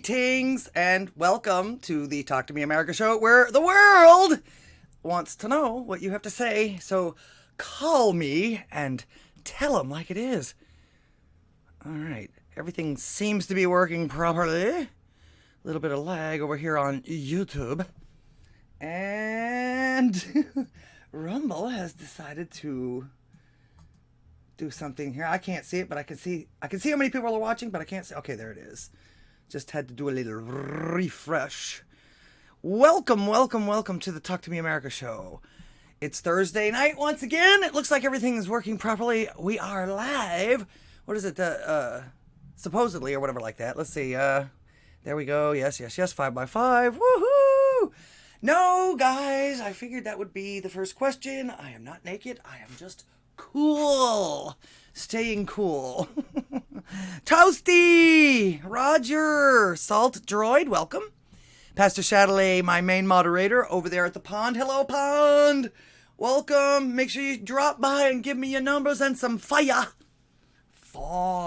Greetings and welcome to the Talk to Me America show, where the world wants to know what you have to say. So call me and tell them like it is. All right. Everything seems to be working properly. A little bit of lag over here on YouTube. And Rumble has decided to do something here. I can't see it, but I can see how many people are watching, but I can't see. Okay, there it is. Just had to do a little refresh. Welcome to the Talk to Me America show. It's Thursday night once again. It looks like everything is working properly. We are live. What is it? Supposedly, or whatever like that. Let's see. There we go. Yes. 5x5. Woohoo! No, guys. I figured that would be the first question. I am not naked. I am just cool. Staying cool. Toasty! Roger! Salt Droid, welcome. Pastor Chatelet, my main moderator, over there at the pond. Hello, pond! Welcome. Make sure you drop by and give me your numbers and some fire. Fireball.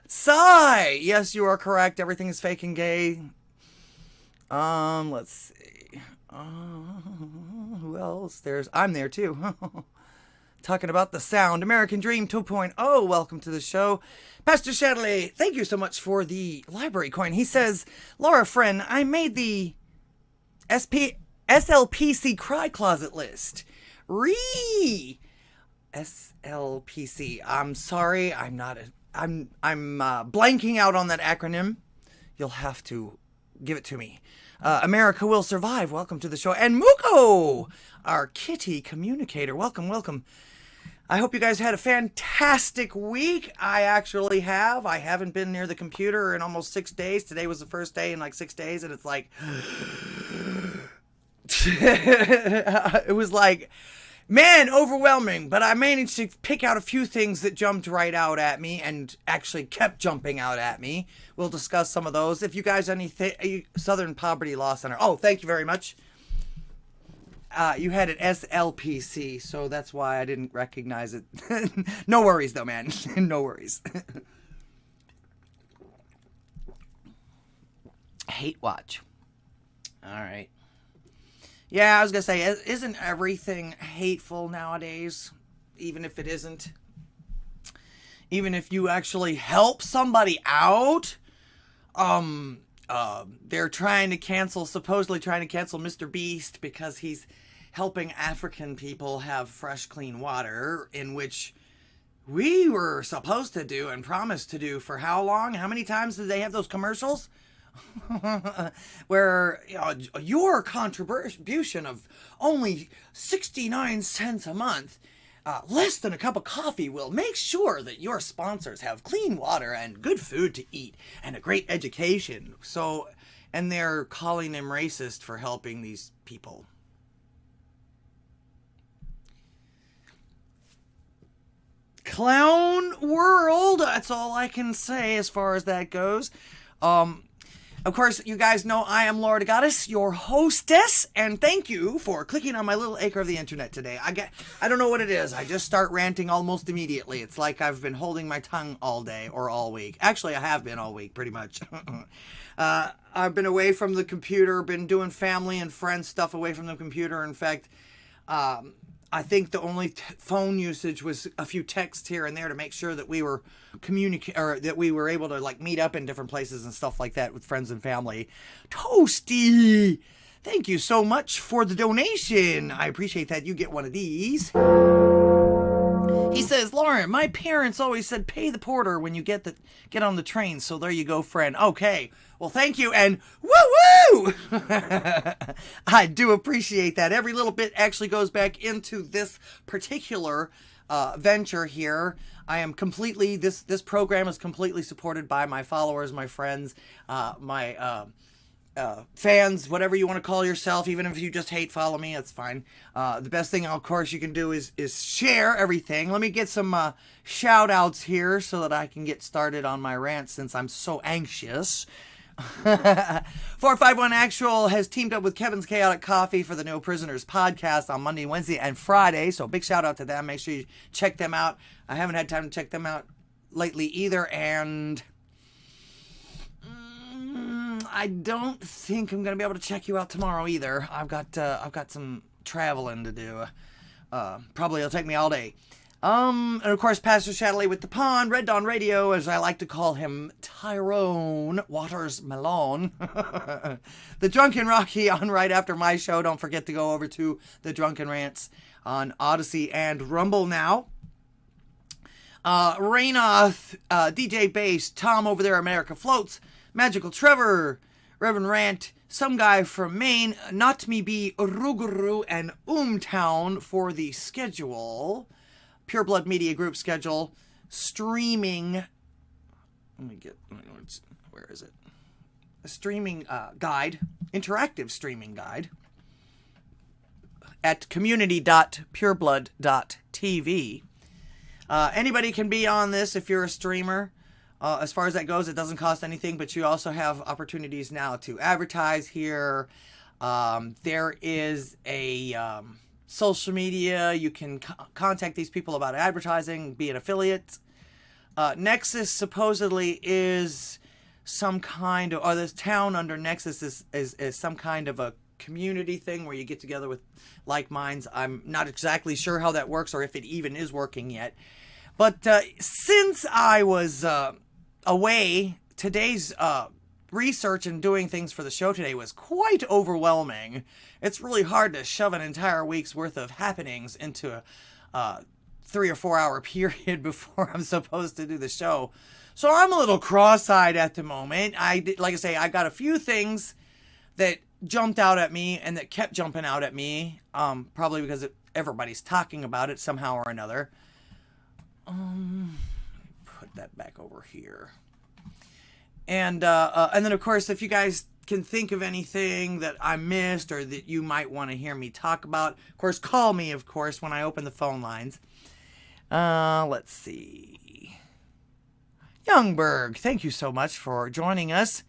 Sigh! Yes, you are correct. Everything is fake and gay. Let's see. Who else? I'm there too. Talking about the sound. American Dream 2.0. Welcome to the show. Pastor Chatelet, thank you so much for the library coin. He says, Laura, friend, I made the SLPC cry closet list. SLPC. I'm sorry. I'm blanking out on that acronym. You'll have to give it to me. America Will Survive. Welcome to the show. And Muko, our kitty communicator. Welcome. I hope you guys had a fantastic week. I actually have. I haven't been near the computer in almost 6 days. Today was the first day in like 6 days, and it's like... it was like... Man, overwhelming, but I managed to pick out a few things that jumped right out at me and actually kept jumping out at me. We'll discuss some of those. If you guys any Southern Poverty Law Center. Oh, thank you very much. You had an SLPC, so that's why I didn't recognize it. No worries, though, man. No worries. Hate watch. All right. Yeah, I was going to say, isn't everything hateful nowadays? Even if it isn't? Even if you actually help somebody out? They're supposedly trying to cancel Mr. Beast because he's helping African people have fresh, clean water, in which we were supposed to do and promised to do for how long? How many times did they have those commercials? Where your contribution of only 69 cents a month, less than a cup of coffee, will make sure that your sponsors have clean water and good food to eat and a great education. So, and they're calling them racist for helping these people. Clown world, that's all I can say as far as that goes. Of course, you guys know I am ldghwih, your hostess, and thank you for clicking on my little acre of the internet today. I don't know what it is. I just start ranting almost immediately. It's like I've been holding my tongue all day or all week. Actually, I have been all week, pretty much. I've been away from the computer, been doing family and friends stuff away from the computer. In fact, I think the only phone usage was a few texts here and there to make sure that we were that we were able to like meet up in different places and stuff like that with friends and family. Toasty, thank you so much for the donation. I appreciate that. You get one of these. He says, Lauren, my parents always said pay the porter when you get on the train. So there you go, friend. Okay. Well, thank you, and woo-woo! I do appreciate that. Every little bit actually goes back into this particular venture here. I am completely, this program is completely supported by my followers, my friends, my fans, whatever you want to call yourself. Even if you just hate follow me, that's fine. The best thing, of course, you can do is share everything. Let me get some shout outs here so that I can get started on my rant since I'm so anxious. 451 Actual has teamed up with Kevin's Chaotic Coffee for the No Prisoners podcast on Monday, Wednesday, and Friday. So big shout out to them. Make sure you check them out. I haven't had time to check them out lately either, and I don't think I'm gonna be able to check you out tomorrow either. I've got some traveling to do. Probably it'll take me all day. And of course, Pastor Shadley with the Pond, Red Dawn Radio, as I like to call him, Tyrone Waters Malone. The Drunken Rocky on right after my show. Don't forget to go over to the Drunken Rants on Odysee and Rumble now. Raynoth, DJ Bass, Tom over there, America Floats, Magical Trevor, Reverend Rant, some guy from Maine, Not Me Be Ruguru, and Town for the schedule. Pure Blood Media Group schedule, streaming. Where is it? A streaming guide, interactive streaming guide at community.pureblood.tv. Anybody can be on this if you're a streamer. As far as that goes, it doesn't cost anything, but you also have opportunities now to advertise here. There is a social media. You can contact these people about advertising, be an affiliate. Nexus supposedly is some kind of, or this town under Nexus is some kind of a community thing where you get together with like minds. I'm not exactly sure how that works or if it even is working yet. But since I was away, today's research and doing things for the show today was quite overwhelming. It's really hard to shove an entire week's worth of happenings into a 3 or 4 hour period before I'm supposed to do the show. So I'm a little cross-eyed at the moment. Like I say, I got a few things that jumped out at me and that kept jumping out at me, probably because everybody's talking about it somehow or another. Put that back over here. And then, of course, if you guys can think of anything that I missed or that you might want to hear me talk about, of course, call me, of course, when I open the phone lines. Let's see. Youngberg, thank you so much for joining us.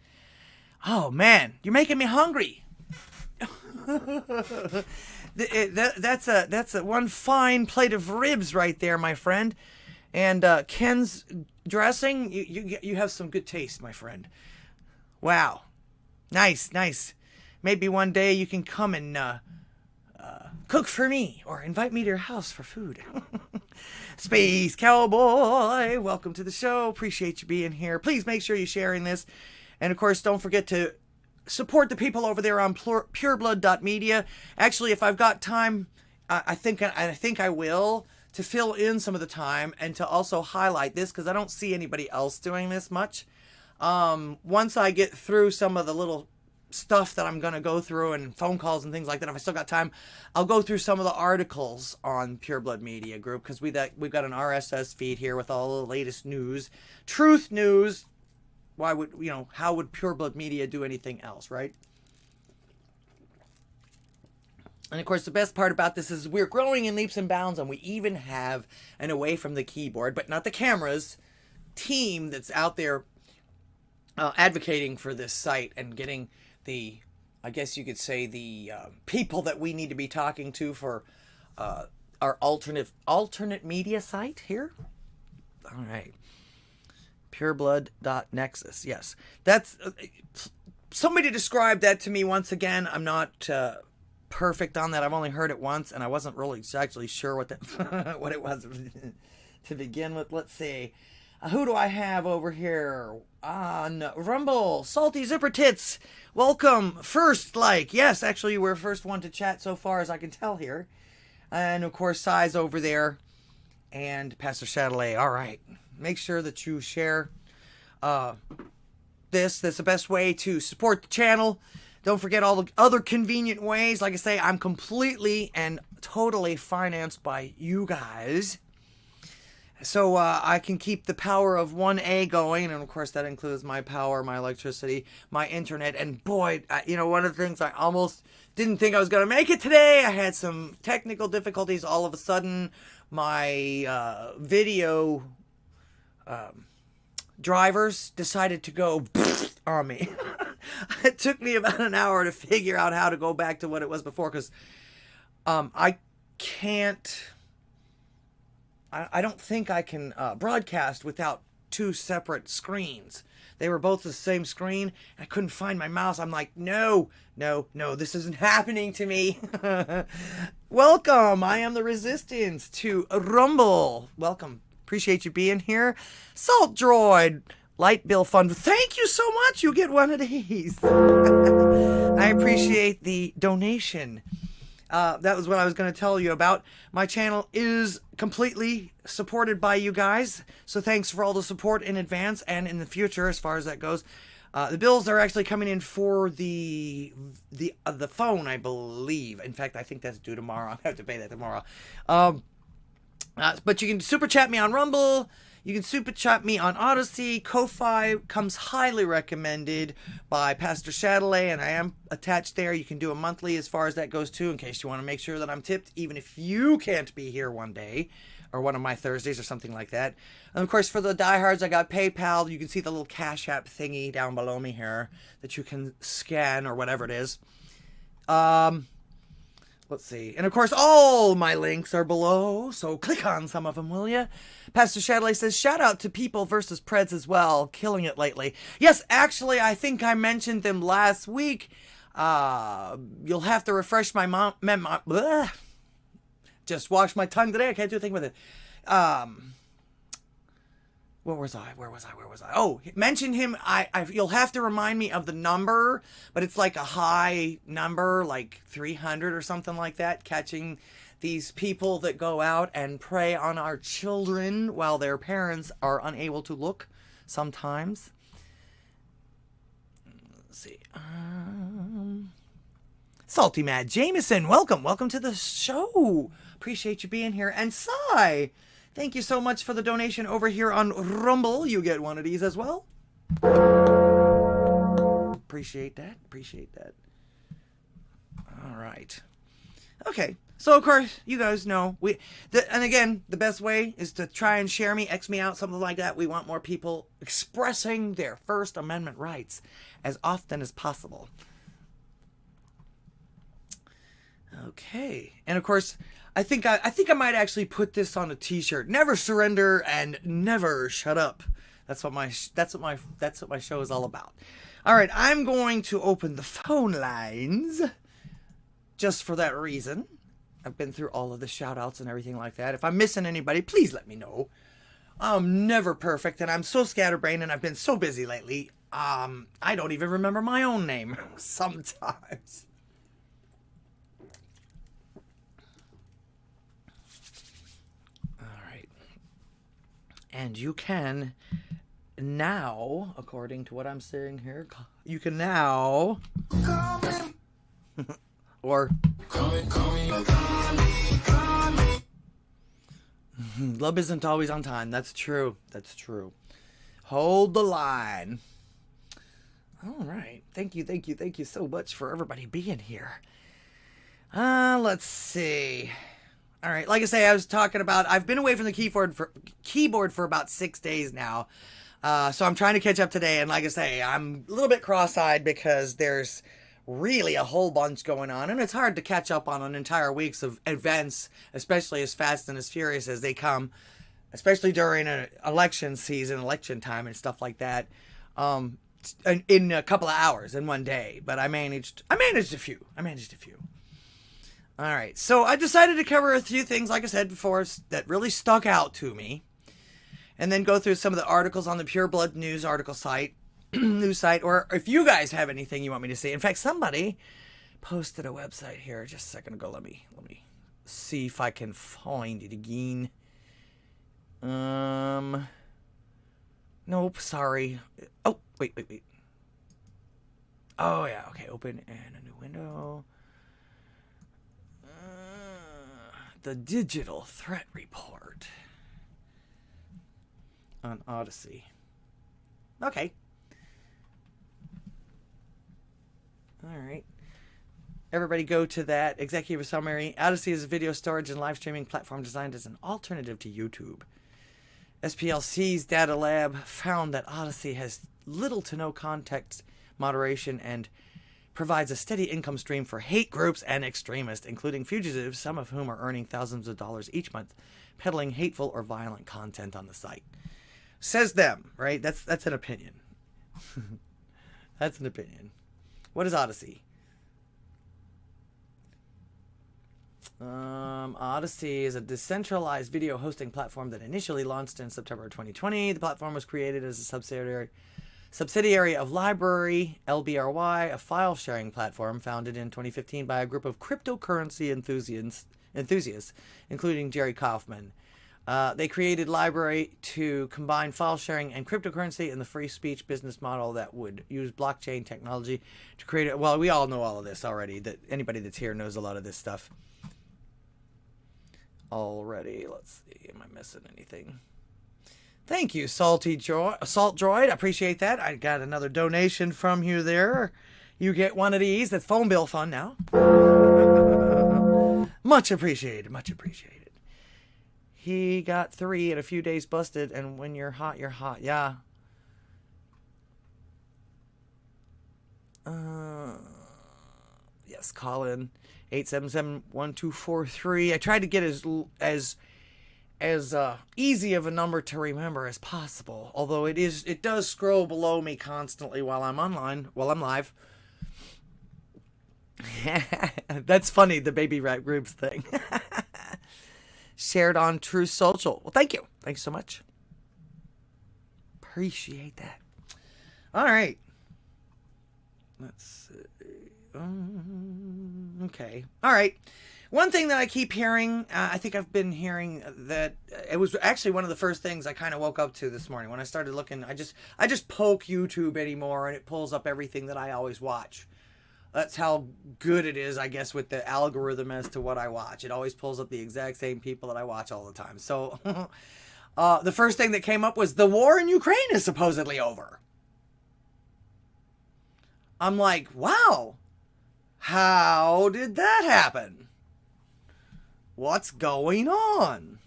Oh, man, you're making me hungry. That's a one fine plate of ribs right there, my friend. And Ken's dressing, you have some good taste, my friend. Wow. Nice. Maybe one day you can come and cook for me or invite me to your house for food. Space Cowboy, welcome to the show. Appreciate you being here. Please make sure you're sharing this. And, of course, don't forget to support the people over there on pureblood.media. Actually, if I've got time, I think I will, to fill in some of the time and to also highlight this because I don't see anybody else doing this much. Once I get through some of the little stuff that I'm going to go through and phone calls and things like that, if I still got time, I'll go through some of the articles on Pure Blood Media Group because we've got an RSS feed here with all the latest news, truth news. How would Pure Blood Media do anything else, right? And, of course, the best part about this is we're growing in leaps and bounds, and we even have an away from the keyboard, but not the cameras, team that's out there advocating for this site and getting the, I guess you could say, the people that we need to be talking to for our alternate media site here. All right. Pureblood.nexus. Yes. That's... somebody described that to me once again. I'm not... perfect on that. I've only heard it once, and I wasn't really actually sure what that what it was to begin with. Let's see. Who do I have over here on Rumble? Salty Zipper Tits. Welcome. First like. Yes, actually, you were first one to chat so far as I can tell here. And, of course, Size over there. And Pastor Chatelet. All right. Make sure that you share this. That's the best way to support the channel. Don't forget all the other convenient ways. Like I say, I'm completely and totally financed by you guys. So I can keep the power of 1A going. And, of course, that includes my power, my electricity, my internet. And, boy, one of the things I almost didn't think I was going to make it today. I had some technical difficulties. All of a sudden, my video drivers decided to go on me. It took me about an hour to figure out how to go back to what it was before because I can't... I don't think I can broadcast without two separate screens. They were both the same screen. I couldn't find my mouse. I'm like, no, this isn't happening to me. Welcome. I am the Resistance to Rumble. Welcome. Appreciate you being here. Salt Droid. Light bill fund. Thank you so much. You get one of these. I appreciate the donation. That was what I was going to tell you about. My channel is completely supported by you guys, so thanks for all the support in advance and in the future as far as that goes. The bills are actually coming in for the phone, I believe. In fact, I think that's due tomorrow. I have to pay that tomorrow. But you can super chat me on Rumble. You can super chat me on Odysee. Ko-Fi comes highly recommended by Pastor Chatelet, and I am attached there. You can do a monthly as far as that goes too, in case you want to make sure that I'm tipped, even if you can't be here one day, or one of my Thursdays or something like that. And of course, for the diehards, I got PayPal. You can see the little Cash App thingy down below me here that you can scan or whatever it is. Let's see. And of course, all my links are below, so click on some of them, will you? Pastor Chatelet says, shout out to People versus Preds as well. Killing it lately. Yes, actually, I think I mentioned them last week. You'll have to refresh my just wash my tongue today. I can't do a thing with it. Where was I? Oh, mention him. You'll have to remind me of the number, but it's like a high number, like 300 or something like that, catching these people that go out and prey on our children while their parents are unable to look sometimes. Let's see. Salty Mad Jameson, welcome to the show. Appreciate you being here. And Sai, thank you so much for the donation over here on Rumble. You get one of these as well. Appreciate that. All right. Okay. So, of course, you guys know, and again, the best way is to try and share me, X me out, something like that. We want more people expressing their First Amendment rights as often as possible. Okay. And, of course, I think I might actually put this on a t-shirt. Never surrender and never shut up. That's what my show is all about. All right, I'm going to open the phone lines just for that reason. I've been through all of the shout outs and everything like that. If I'm missing anybody, please let me know. I'm never perfect, and I'm so scatterbrained, and I've been so busy lately. I don't even remember my own name sometimes. And you can now, according to what I'm saying here, you can now, or, love isn't always on time. That's true. Hold the line. All right. Thank you so much for everybody being here. Let's see. All right, like I say, I was talking about, I've been away from the keyboard for about 6 days now. So I'm trying to catch up today. And like I say, I'm a little bit cross-eyed because there's really a whole bunch going on. And it's hard to catch up on an entire week's of events, especially as fast and as furious as they come, especially during an election season, election time and stuff like that, in a couple of hours in one day. But I managed a few. All right, so I decided to cover a few things, like I said before, that really stuck out to me, and then go through some of the articles on the Pure Blood News article site, news site, or if you guys have anything you want me to see. In fact, somebody posted a website here just a second ago. Let me see if I can find it again. Nope, sorry. Oh, wait. Oh yeah, okay. Open and a new window. The Digital Threat Report on Odysee. Okay. All right. Everybody go to that executive summary. Odysee is a video storage and live streaming platform designed as an alternative to YouTube. SPLC's data lab found that Odysee has little to no context moderation and provides a steady income stream for hate groups and extremists, including fugitives, some of whom are earning thousands of dollars each month, peddling hateful or violent content on the site. Says them, right? That's an opinion. That's an opinion. What is Odysee? Odysee is a decentralized video hosting platform that initially launched in September 2020. The platform was created as a subsidiary of Library, LBRY, a file-sharing platform founded in 2015 by a group of cryptocurrency enthusiasts, including Jerry Kaufman. They created Library to combine file sharing and cryptocurrency in the free speech business model that would use blockchain technology to create it. Well, we all know all of this already. That anybody that's here knows a lot of this stuff already. Let's see. Am I missing anything? Thank you, Salt Droid. I appreciate that. I got another donation from you there. You get one of these. That's phone bill fun now. Much appreciated. Much appreciated. He got 3 in a few days busted, and when you're hot, you're hot. Yeah. Yes, call in 877-1243. I tried to get as easy of a number to remember as possible, although it does scroll below me constantly while I'm online, while I'm live. That's funny, the baby rat groups thing. Shared on True Social. Well, thank you. Thanks so much. Appreciate that. All right. Let's see. Okay. All right. One thing that I keep hearing, I think I've been hearing that it was actually one of the first things I kind of woke up to this morning when I started looking. I just poke YouTube anymore and it pulls up everything that I always watch. That's how good it is, I guess, with the algorithm as to what I watch. It always pulls up the exact same people that I watch all the time. So the first thing that came up was the war in Ukraine is supposedly over. I'm like, wow, how did that happen? What's going on?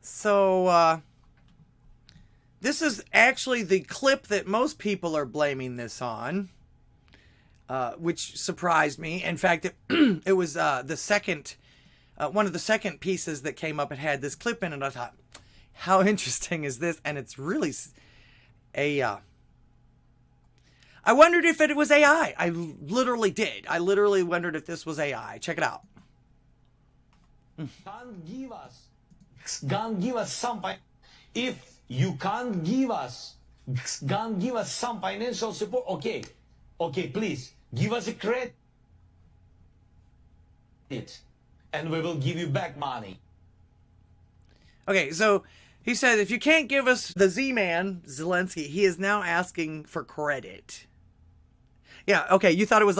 So, this is actually the clip that most people are blaming this on, which surprised me. In fact, it was the second, one of the second pieces that came up. It had this clip in it. I thought, how interesting is this? And it's really I wondered if it was AI. I literally did. I literally wondered if this was AI. Check it out. Can't give us some. If you can't give us some financial support, okay, please give us a credit, and we will give you back money. Okay, so he said if you can't give us the Z-Man, Zelensky, he is now asking for credit. Yeah, okay, you thought it was...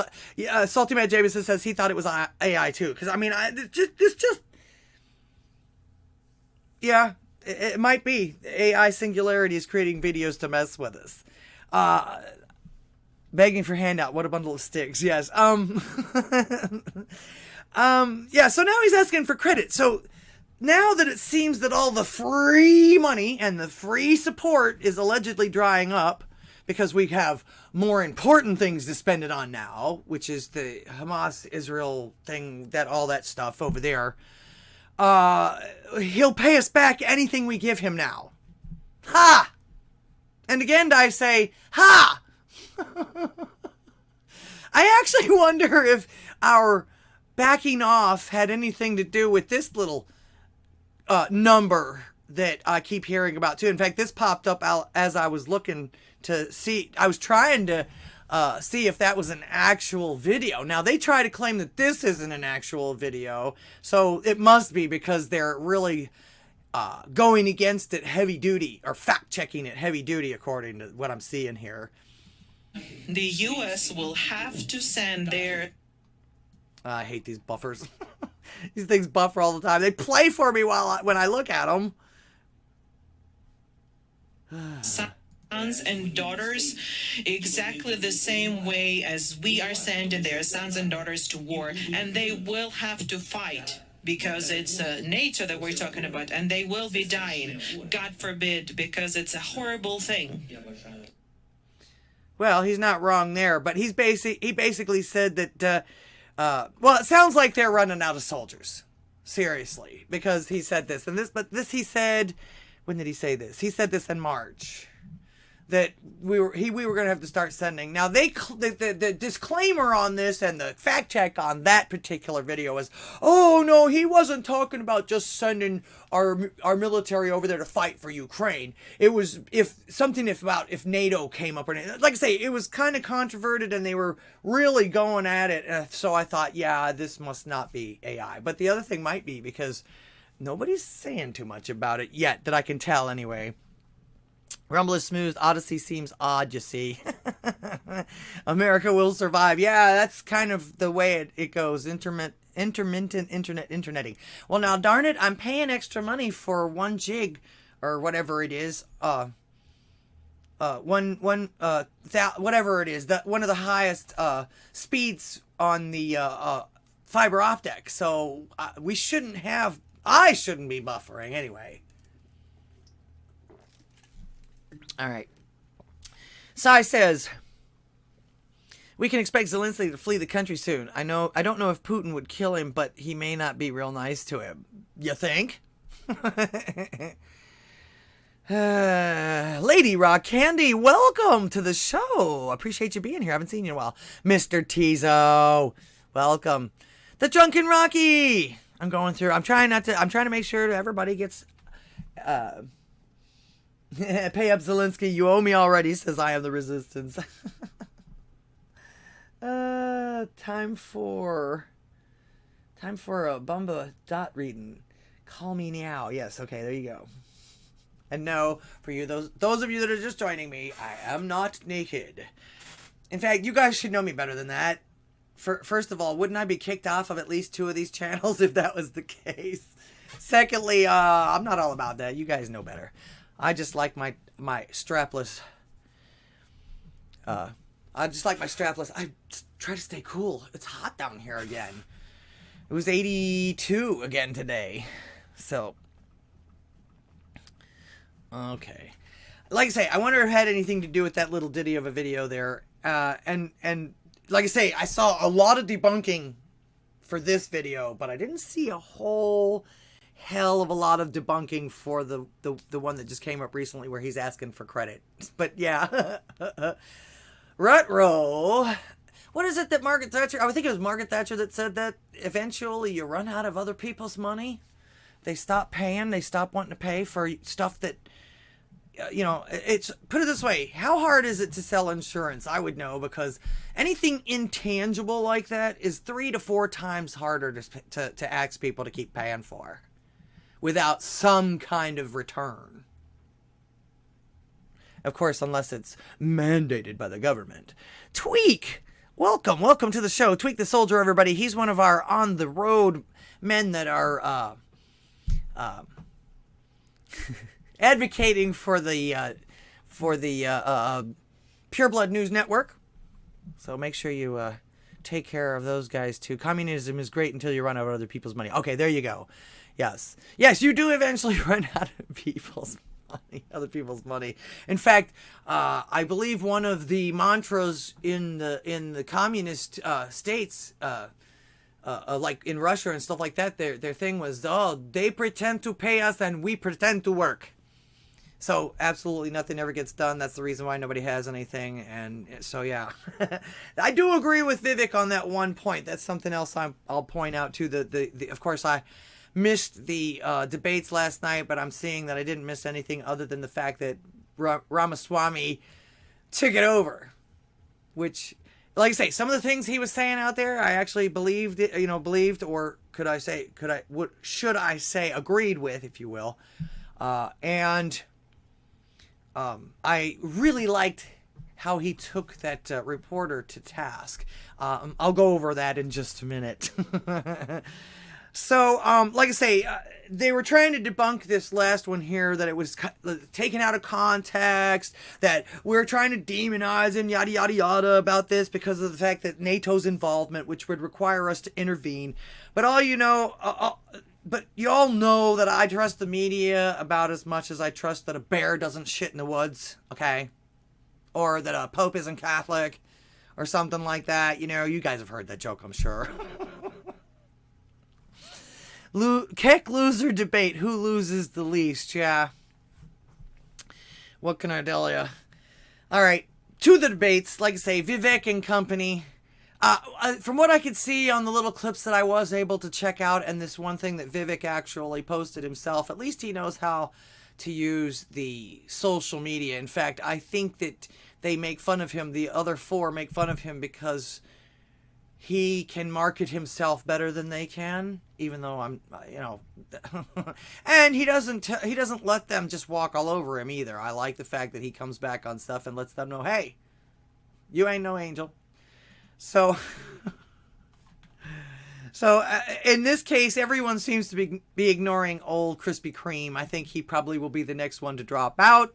Salty Matt Jameson says he thought it was AI too. Because, I mean, yeah, it might be. AI Singularity is creating videos to mess with us. Begging for handout. What a bundle of sticks. Yes. Yeah, so now he's asking for credit. So now that it seems that all the free money and the free support is allegedly drying up, because we have more important things to spend it on now, which is the Hamas-Israel thing, all that stuff over there. He'll pay us back anything we give him now. Ha! And again, I say, ha! I actually wonder if our backing off had anything to do with this little number that I keep hearing about too. In fact, this popped up as I was looking to see. I was trying to see if that was an actual video. Now, they try to claim that this isn't an actual video, so it must be because they're really going against it heavy duty, or fact-checking it heavy duty, according to what I'm seeing here. The U.S. will have to send their... I hate these buffers. These things buffer all the time. They play for me when I look at them. Sons and daughters exactly the same way as we are sending their sons and daughters to war, and they will have to fight because it's nature that we're talking about, and they will be dying, God forbid, because it's a horrible thing. Well, he's not wrong there, but he basically said that well, it sounds like they're running out of soldiers. Seriously, because he said this and this, but this he said, when did he say this? He said this in March, that we were going to have to start sending. Now the disclaimer on this and the fact check on that particular video is, oh no, he wasn't talking about just sending our military over there to fight for Ukraine. It was if NATO came up, or like I say, it was kind of controverted and they were really going at it. And so I thought, yeah, this must not be AI. But the other thing might be, because nobody's saying too much about it yet that I can tell anyway. Rumble is smooth. Odysee seems odd, you see. America will survive. Yeah, that's kind of the way it goes. Intermittent interneting. Well, now, darn it, I'm paying extra money for 1 gig or whatever it is. Whatever it is. One of the highest speeds on the fiber optic. So I shouldn't be buffering anyway. All right. Sai says, we can expect Zelensky to flee the country soon. I don't know if Putin would kill him, but he may not be real nice to him. You think? Lady Rock Candy, welcome to the show. Appreciate you being here. I haven't seen you in a while. Mr. Tizo, welcome. The Drunken Rocky. I'm trying to make sure that everybody gets pay up Zelensky. You owe me already, says I am the resistance. Time for a Bumba dot reading. Call me now. Yes, okay, there you go. And no, for you, those of you that are just joining me, I am not naked. In fact, you guys should know me better than that. First of all, wouldn't I be kicked off of at least 2 of these channels if that was the case? Secondly, I'm not all about that. You guys know better. I just like my strapless. I try to stay cool. It's hot down here again. It was 82 again today. So, okay. Like I say, I wonder if it had anything to do with that little ditty of a video there. And like I say, I saw a lot of debunking for this video, but I didn't see a whole hell of a lot of debunking for the one that just came up recently where he's asking for credit. But yeah. Rutro. What is it that Margaret Thatcher, I think it was Margaret Thatcher that said that eventually you run out of other people's money. They stop paying. They stop wanting to pay for stuff that, it's, put it this way. How hard is it to sell insurance? I would know, because anything intangible like that is 3 to 4 times harder to ask people to keep paying for without some kind of return. Of course, unless it's mandated by the government. Tweak! Welcome to the show. Tweak the Soldier, everybody. He's one of our on-the-road men that are advocating for the Pure Blood News Network. So make sure you take care of those guys, too. Communism is great until you run out of other people's money. Okay, there you go. Yes, you do eventually run out of other people's money. In fact, I believe one of the mantras in the communist states, like in Russia and stuff like that, their thing was, oh, they pretend to pay us and we pretend to work. So absolutely nothing ever gets done. That's the reason why nobody has anything. And so, yeah, I do agree with Vivek on that one point. That's something else I'll point out too. Of course, I missed the debates last night, but I'm seeing that I didn't miss anything other than the fact that Ramaswamy took it over, which, like I say, some of the things he was saying out there, I actually believed, or should I say agreed with, if you will. And I really liked how he took that reporter to task. I'll go over that in just a minute. So, like I say, they were trying to debunk this last one here, that it was taken out of context, that we're trying to demonize and yada, yada, yada about this because of the fact that NATO's involvement, which would require us to intervene. But but you all know that I trust the media about as much as I trust that a bear doesn't shit in the woods, okay? Or that a pope isn't Catholic, or something like that. You guys have heard that joke, I'm sure. Kick loser debate. Who loses the least? Yeah. What can I tell you? All right. To the debates. Like I say, Vivek and company. From what I could see on the little clips that I was able to check out, and this one thing that Vivek actually posted himself, at least he knows how to use the social media. In fact, I think that they make fun of him. The other four make fun of him because he can market himself better than they can, even though I'm, and he doesn't let them just walk all over him either. I like the fact that he comes back on stuff and lets them know, hey, you ain't no angel. So in this case, everyone seems to be ignoring old Krispy Kreme. I think he probably will be the next one to drop out.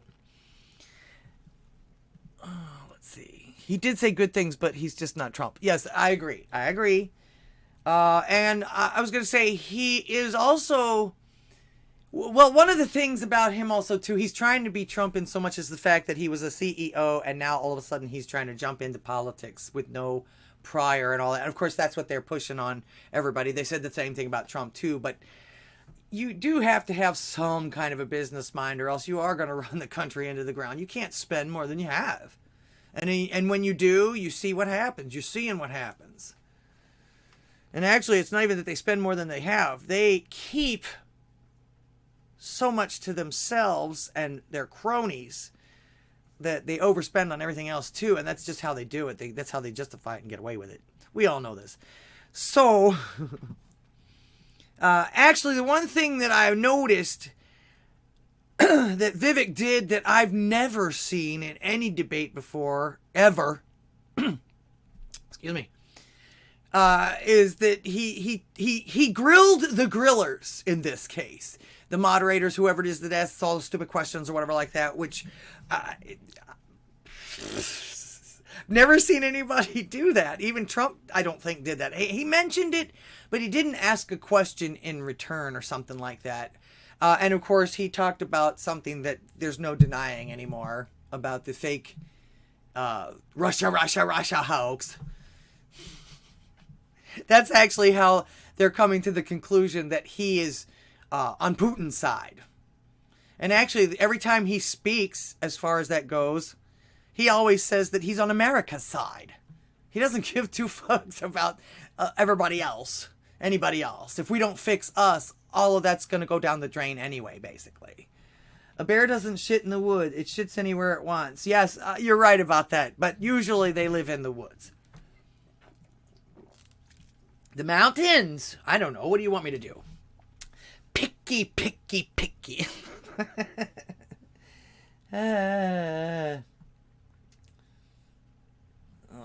Let's see. He did say good things, but he's just not Trump. Yes, I agree. And I was going to say he is also... Well, one of the things about him also, too, he's trying to be Trump in so much as the fact that he was a CEO and now all of a sudden he's trying to jump into politics with no prior and all that. And of course, that's what they're pushing on everybody. They said the same thing about Trump, too. But you do have to have some kind of a business mind or else you are going to run the country into the ground. You can't spend more than you have. And when you do, you see what happens. You're seeing what happens. And actually, it's not even that they spend more than they have. They keep so much to themselves and their cronies that they overspend on everything else too, and that's just how they do it. That's how they justify it and get away with it. We all know this. So, actually, the one thing that I've noticed that Vivek did that I've never seen in any debate before, ever, excuse me, is that he grilled the grillers in this case. The moderators, whoever it is that asks all the stupid questions or whatever like that, which never seen anybody do that. Even Trump, I don't think, did that. He mentioned it, but he didn't ask a question in return or something like that. And of course, he talked about something that there's no denying anymore about the fake Russia hoax. That's actually how they're coming to the conclusion that he is on Putin's side. And actually, every time he speaks, as far as that goes, he always says that he's on America's side. He doesn't give two fucks about everybody else, anybody else. If we don't fix us, all of that's going to go down the drain anyway, basically. A bear doesn't shit in the wood. It shits anywhere it wants. Yes, you're right about that. But usually they live in the woods. The mountains. I don't know. What do you want me to do? Picky, picky, picky. All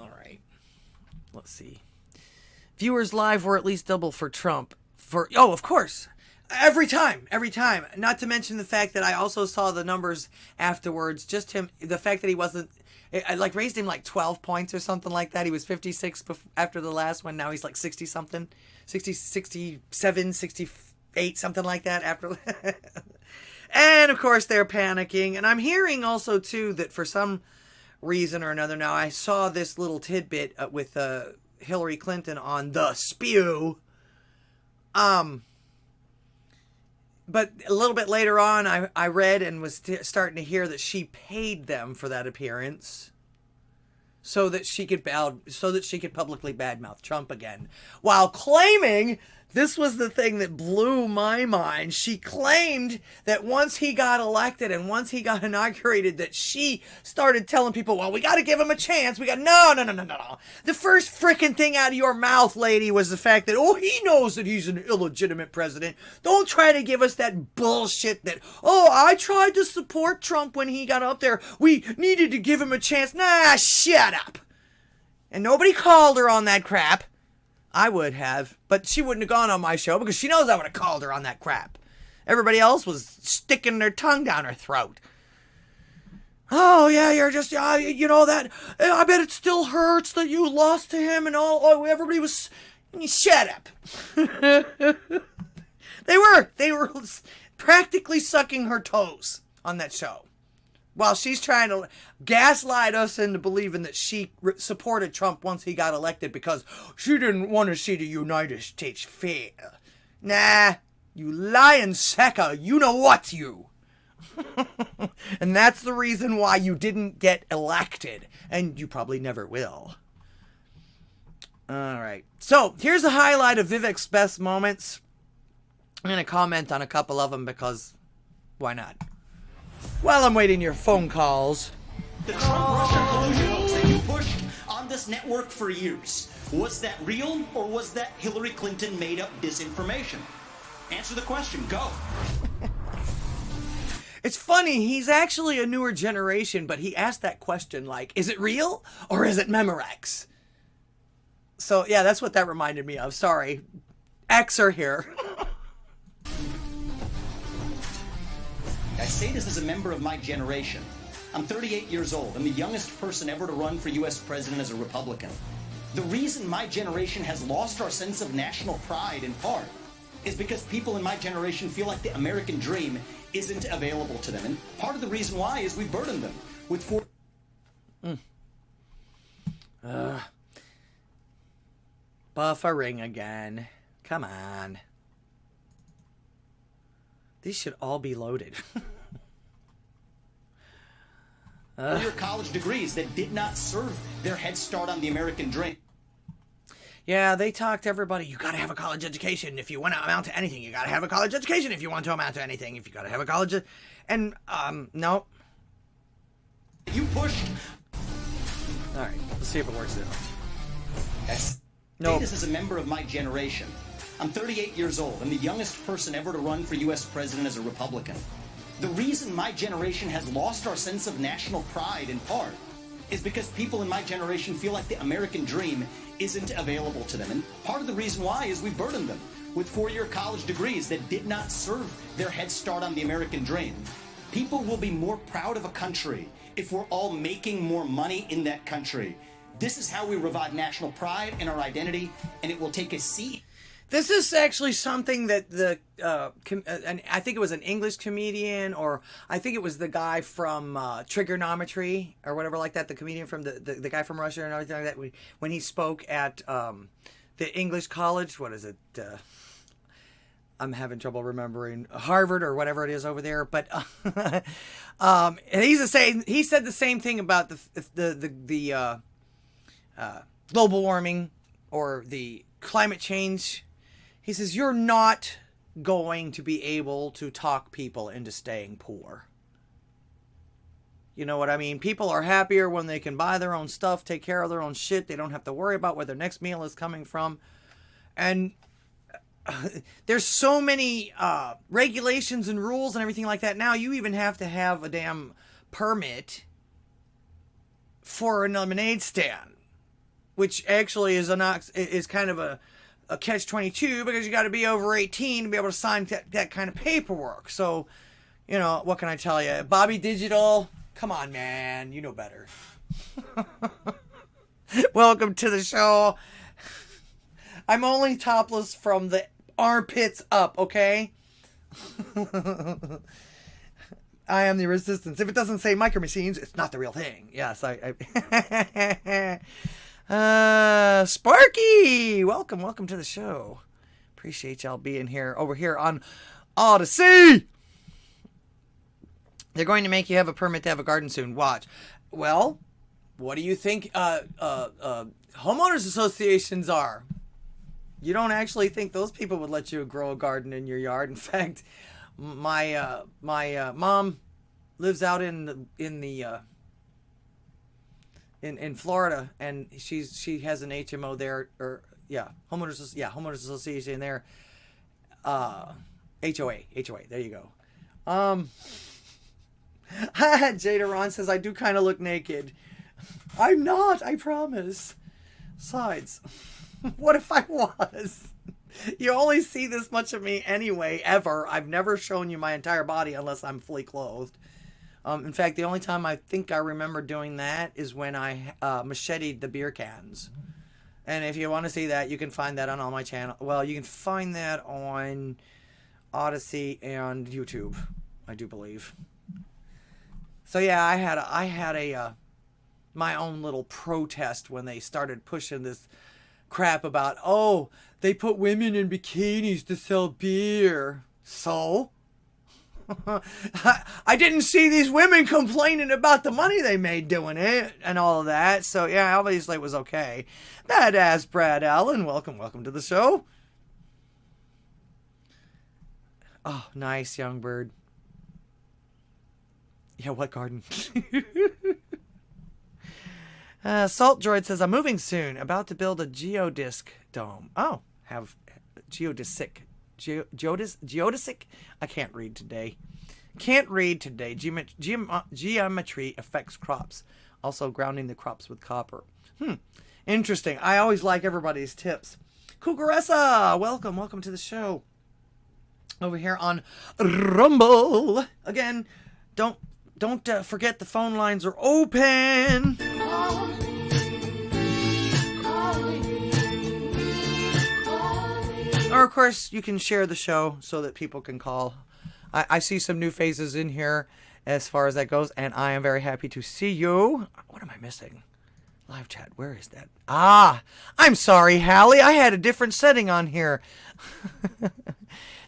right. Let's see. Viewers live were at least double for Trump. Oh, of course. Every time. Not to mention the fact that I also saw the numbers afterwards. Just him, the fact that he wasn't, I raised him like 12 points or something like that. He was 56 after the last one. Now he's like 60 something, 60, 67, 68, something like that after. And of course they're panicking. And I'm hearing also too that for some reason or another, now I saw this little tidbit with Hillary Clinton on the spew. But a little bit later on, I read and was starting to hear that she paid them for that appearance, so that she could publicly badmouth Trump again, while claiming this was the thing that blew my mind. She claimed that once he got elected and once he got inaugurated, that she started telling people, well, we got to give him a chance. No. The first frickin' thing out of your mouth, lady, was the fact that, oh, he knows that he's an illegitimate president. Don't try to give us that bullshit that, oh, I tried to support Trump when he got up there. We needed to give him a chance. Nah, shut up. And nobody called her on that crap. I would have, but she wouldn't have gone on my show because she knows I would have called her on that crap. Everybody else was sticking their tongue down her throat. Oh, yeah, you're just, you know that, I bet it still hurts that you lost to him and all, oh, everybody was, shut up. They were practically sucking her toes on that show. While she's trying to gaslight us into believing that she supported Trump once he got elected because she didn't want to see the United States fail. Nah, you lying sucker, you know what, you. And that's the reason why you didn't get elected, and you probably never will. Alright, so here's a highlight of Vivek's best moments. I'm going to comment on a couple of them because why not? While I'm waiting your phone calls. The Trump-Russia collusion hoax that you pushed on this network for years, was that real or was that Hillary Clinton made up disinformation? Answer the question. Go. It's funny, he's actually a newer generation, but he asked that question like, is it real or is it Memorex? So yeah, that's what that reminded me of. Sorry. X are here. I say this as a member of my generation. I'm 38 years old. I'm the youngest person ever to run for U.S. president as a Republican. The reason my generation has lost our sense of national pride, in part, is because people in my generation feel like the American dream isn't available to them. And part of the reason why is we burden them with Buffering again. Come on. These should all be loaded. your college degrees that did not serve their head start on the American dream. Yeah, they talked to everybody. You gotta have a college education if you want to amount to anything. You gotta have a college education if you want to amount to anything. If you gotta have a college, and no. You pushed. All right, let's see if it works now. Yes. Nope. This is a member of my generation. I'm 38 years old. I'm the youngest person ever to run for U.S. president as a Republican. The reason my generation has lost our sense of national pride, in part, is because people in my generation feel like the American dream isn't available to them. And part of the reason why is we burden them with four-year college degrees that did not serve their head start on the American dream. People will be more proud of a country if we're all making more money in that country. This is how we revive national pride and our identity, and it will take a seat. This is actually something that and I think it was an English comedian, or I think it was the guy from Trigonometry or whatever like that, the comedian from the guy from Russia and everything like that, when he spoke at the English college, what is it? I'm having trouble remembering, Harvard or whatever it is over there, but and he said the same thing about the global warming or the climate change. He says, you're not going to be able to talk people into staying poor. You know what I mean? People are happier when they can buy their own stuff, take care of their own shit. They don't have to worry about where their next meal is coming from. And there's so many regulations and rules and everything like that. Now you even have to have a damn permit for a lemonade stand, which actually is kind of a catch-22, because you got to be over 18 to be able to sign that kind of paperwork. So, you know, what can I tell you? Bobby Digital, come on, man. You know better. Welcome to the show. I'm only topless from the armpits up, okay? I am the resistance. If it doesn't say micro machines, it's not the real thing. Yes, Sparky, welcome to the show. Appreciate y'all being here over here on Odysee. They're going to make you have a permit to have a garden soon. Watch. Well, what do you think homeowners associations are? You don't actually think those people would let you grow a garden in your yard. In fact, my mom lives out in Florida, and she has an HMO there, or homeowners association there. HOA. There you go. Jada Ron says, I do kind of look naked. I'm not, I promise. Besides, what if I was? You only see this much of me anyway, ever. I've never shown you my entire body unless I'm fully clothed. In fact, the only time I think I remember doing that is when I macheted the beer cans. And if you want to see that, you can find that on all my channel. Well, you can find that on Odysee and YouTube, I do believe. So yeah, I had a my own little protest when they started pushing this crap about, oh, they put women in bikinis to sell beer. So? I didn't see these women complaining about the money they made doing it and all of that. So, yeah, obviously it was okay. Badass Brad Allen, welcome to the show. Oh, nice, young bird. Yeah, what garden? Salt Droid says, I'm moving soon. About to build a geodesic dome. Oh, have geodesic. Geodesic? I can't read today. Geometry affects crops. Also grounding the crops with copper. Interesting. I always like everybody's tips. Kugaressa, welcome to the show. Over here on Rumble. Again, don't forget the phone lines are open. Or, of course, you can share the show so that people can call. I see some new faces in here as far as that goes, and I am very happy to see you. What am I missing? Live chat, where is that? Ah, I'm sorry, Hallie. I had a different setting on here.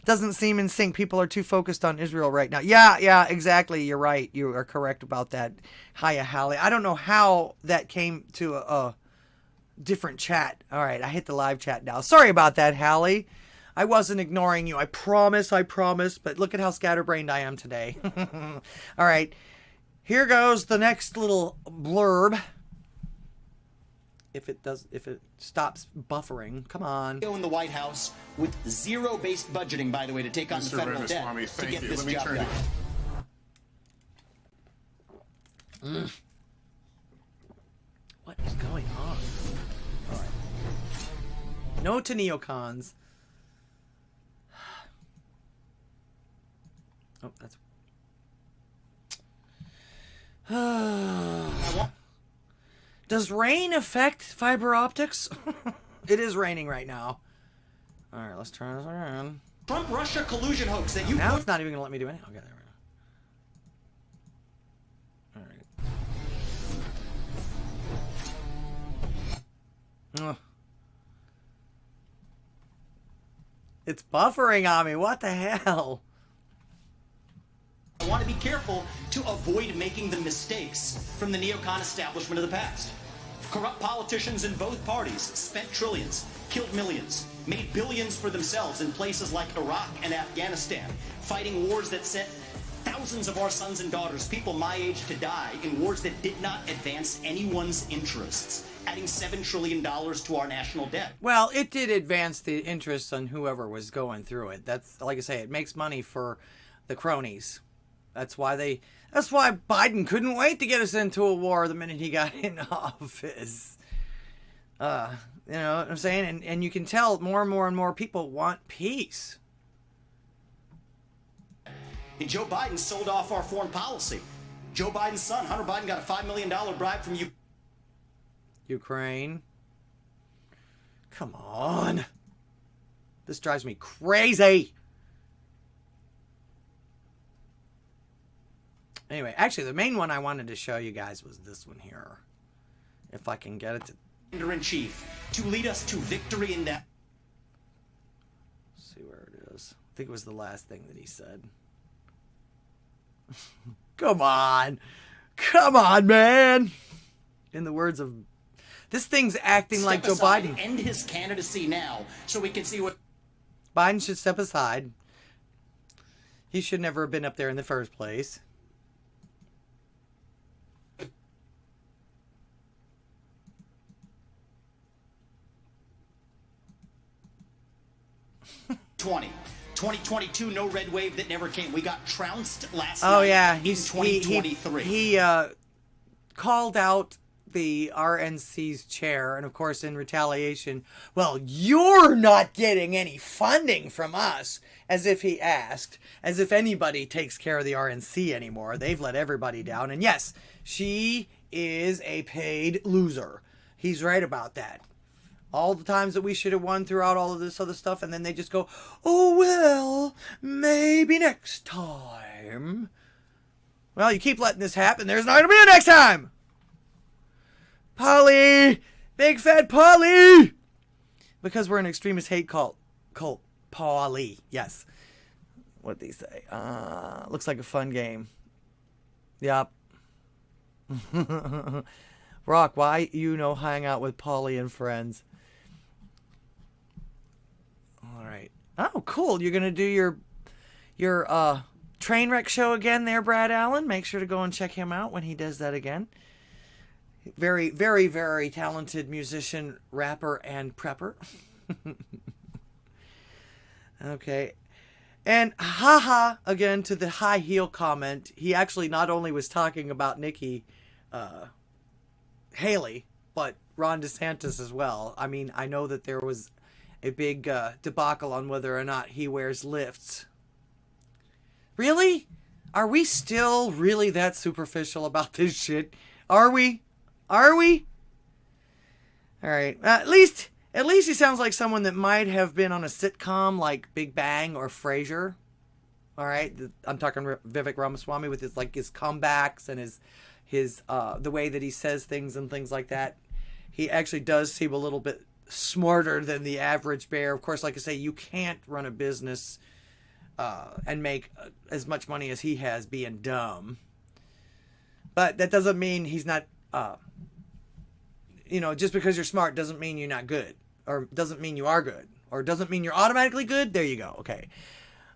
Doesn't seem in sync. People are too focused on Israel right now. Yeah, exactly. You're right. You are correct about that. Hiya, Hallie. I don't know how that came to a different chat. All right, I hit the live chat now. Sorry about that, Hallie. I wasn't ignoring you. I promise. But look at how scatterbrained I am today. All right, here goes the next little blurb. If it stops buffering, come on. In the White House with zero-based budgeting, by the way, to take on the federal debt to get this job done. What is going on? All right. No to neocons. Oh, that's. Does rain affect fiber optics? It is raining right now. All right, let's turn this around. Trump-Russia collusion hoax that you now it's not even going to let me do anything. Okay, there we go. All right. Ugh. It's buffering on me. What the hell? I want to be careful to avoid making the mistakes from the neocon establishment of the past. Corrupt politicians in both parties spent trillions, killed millions, made billions for themselves in places like Iraq and Afghanistan, fighting wars that sent thousands of our sons and daughters, people my age, to die in wars that did not advance anyone's interests, adding $7 trillion to our national debt. Well, it did advance the interests on whoever was going through it. That's, like I say, it makes money for the cronies. That's why Biden couldn't wait to get us into a war the minute he got in office. You know what I'm saying? And you can tell more and more people want peace. And Joe Biden sold off our foreign policy. Joe Biden's son, Hunter Biden, got a $5 million bribe from Ukraine. Come on. This drives me crazy. Anyway, actually, the main one I wanted to show you guys was this one here. If I can get it to... Commander-in-Chief to lead us to victory in that... Let's see where it is. I think it was the last thing that he said. Come on. Come on, man. In the words of... This thing's acting like Joe Biden. End his candidacy now so we can see what... Biden should step aside. He should never have been up there in the first place. 2022, no red wave that never came. We got trounced last night. Oh yeah, in 2023. He called out the RNC's chair, and of course in retaliation, well, you're not getting any funding from us, as if he asked, as if anybody takes care of the RNC anymore. They've let everybody down, and yes, she is a paid loser. He's right about that. All the times that we should have won throughout all of this other stuff, and then they just go, oh, well, maybe next time. Well, you keep letting this happen, there's not going to be a next time. Polly! Big fat Polly! because we're an extremist hate cult. Paulie, yes. What'd they say? Looks like a fun game. Yep. Rock, why hang out with Paulie and friends? All right. Oh, cool. You're gonna do your train wreck show again there, Brad Allen. Make sure to go and check him out when he does that again. Very, very, very talented musician, rapper, and prepper. Okay. And haha, again, to the high heel comment, he actually not only was talking about Nikki Haley, but Ron DeSantis as well. I mean, I know that there was a big debacle on whether or not he wears lifts. Really? Are we still really that superficial about this shit? Are we? Are we? All right. At least he sounds like someone that might have been on a sitcom like Big Bang or Frasier. All right. I'm talking Vivek Ramaswamy with his comebacks and his the way that he says things and things like that. He actually does seem a little bit smarter than the average bear. Of course, like I say, you can't run a business and make as much money as he has being dumb. But that doesn't mean he's not, just because you're smart doesn't mean you're not good. Or doesn't mean you are good. Or doesn't mean you're automatically good. There you go. Okay.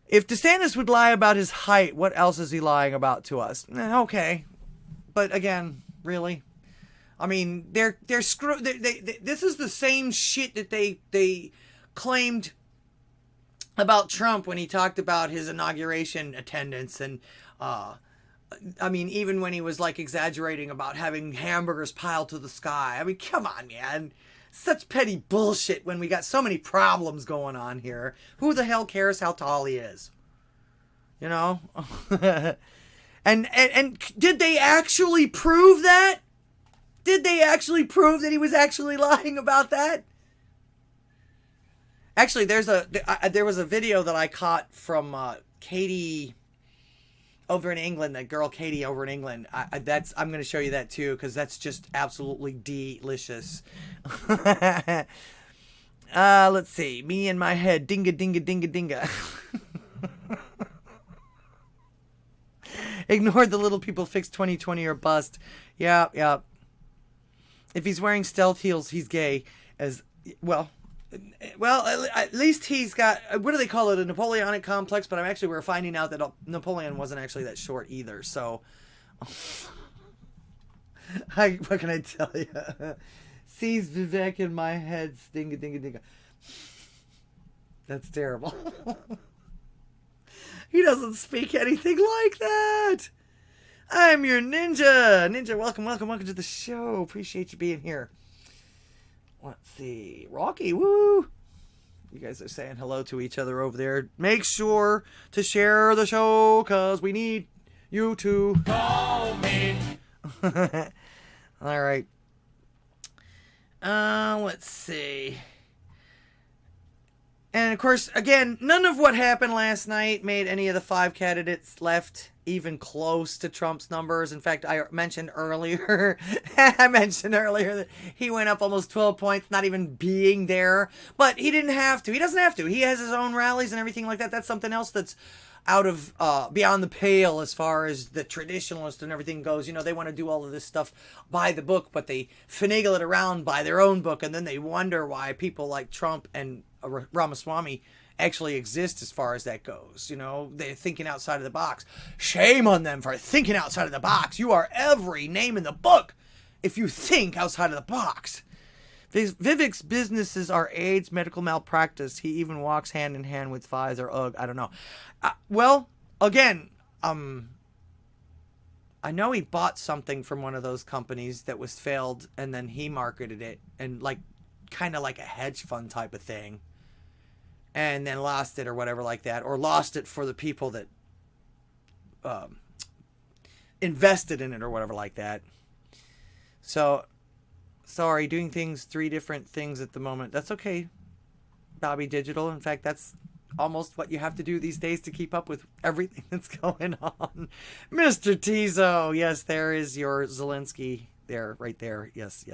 If DeSantis would lie about his height, what else is he lying about to us? Okay. But again, really? I mean, they're this is the same shit that they claimed about Trump when he talked about his inauguration attendance. And, I mean, even when he was exaggerating about having hamburgers piled to the sky. I mean, come on, man. Such petty bullshit when we got so many problems going on here. Who the hell cares how tall he is? And did they actually prove that? Did they actually prove that he was actually lying about that? Actually, there was a video that I caught from Katie over in England. That girl Katie over in England. I'm going to show you that too because that's just absolutely delicious. Let's see. Me in my head. Dinga dinga dinga dinga. Ignore the little people. Fix 2020 or bust. Yeah. If he's wearing stealth heels, he's gay. Well, at least he's got, what do they call it, a Napoleonic complex, but we're finding out that Napoleon wasn't actually that short either, so, what can I tell you? Sees Vivek in my head, dinga dinga dinga. That's terrible. He doesn't speak anything like that. I'm your ninja. Ninja, welcome to the show. Appreciate you being here. Let's see. Rocky, woo! You guys are saying hello to each other over there. Make sure to share the show, because we need you to call me. All right. Let's see. And, of course, again, none of what happened last night made any of the 5 candidates left even close to Trump's numbers. In fact, I mentioned earlier that he went up almost 12 points, not even being there. But he didn't have to. He doesn't have to. He has his own rallies and everything like that. That's something else that's out of, beyond the pale as far as the traditionalist and everything goes. They want to do all of this stuff by the book, but they finagle it around by their own book. And then they wonder why people like Trump and Ramaswamy actually exist as far as that goes. They're thinking outside of the box. Shame on them for thinking outside of the box. You are every name in the book if you think outside of the box. Vivek's businesses are AIDS, medical malpractice. He even walks hand in hand with Pfizer. Ugh, I don't know. Well, again, I know he bought something from one of those companies that was failed, and then he marketed it, and kind of like a hedge fund type of thing, and then lost it or whatever like that, or lost it for the people that invested in it or whatever like that. So, sorry, doing 3 different things at the moment. That's okay, Bobby Digital. In fact, that's almost what you have to do these days to keep up with everything that's going on. Mr. Tizo, yes, there is your Zelensky there, right there. Yes.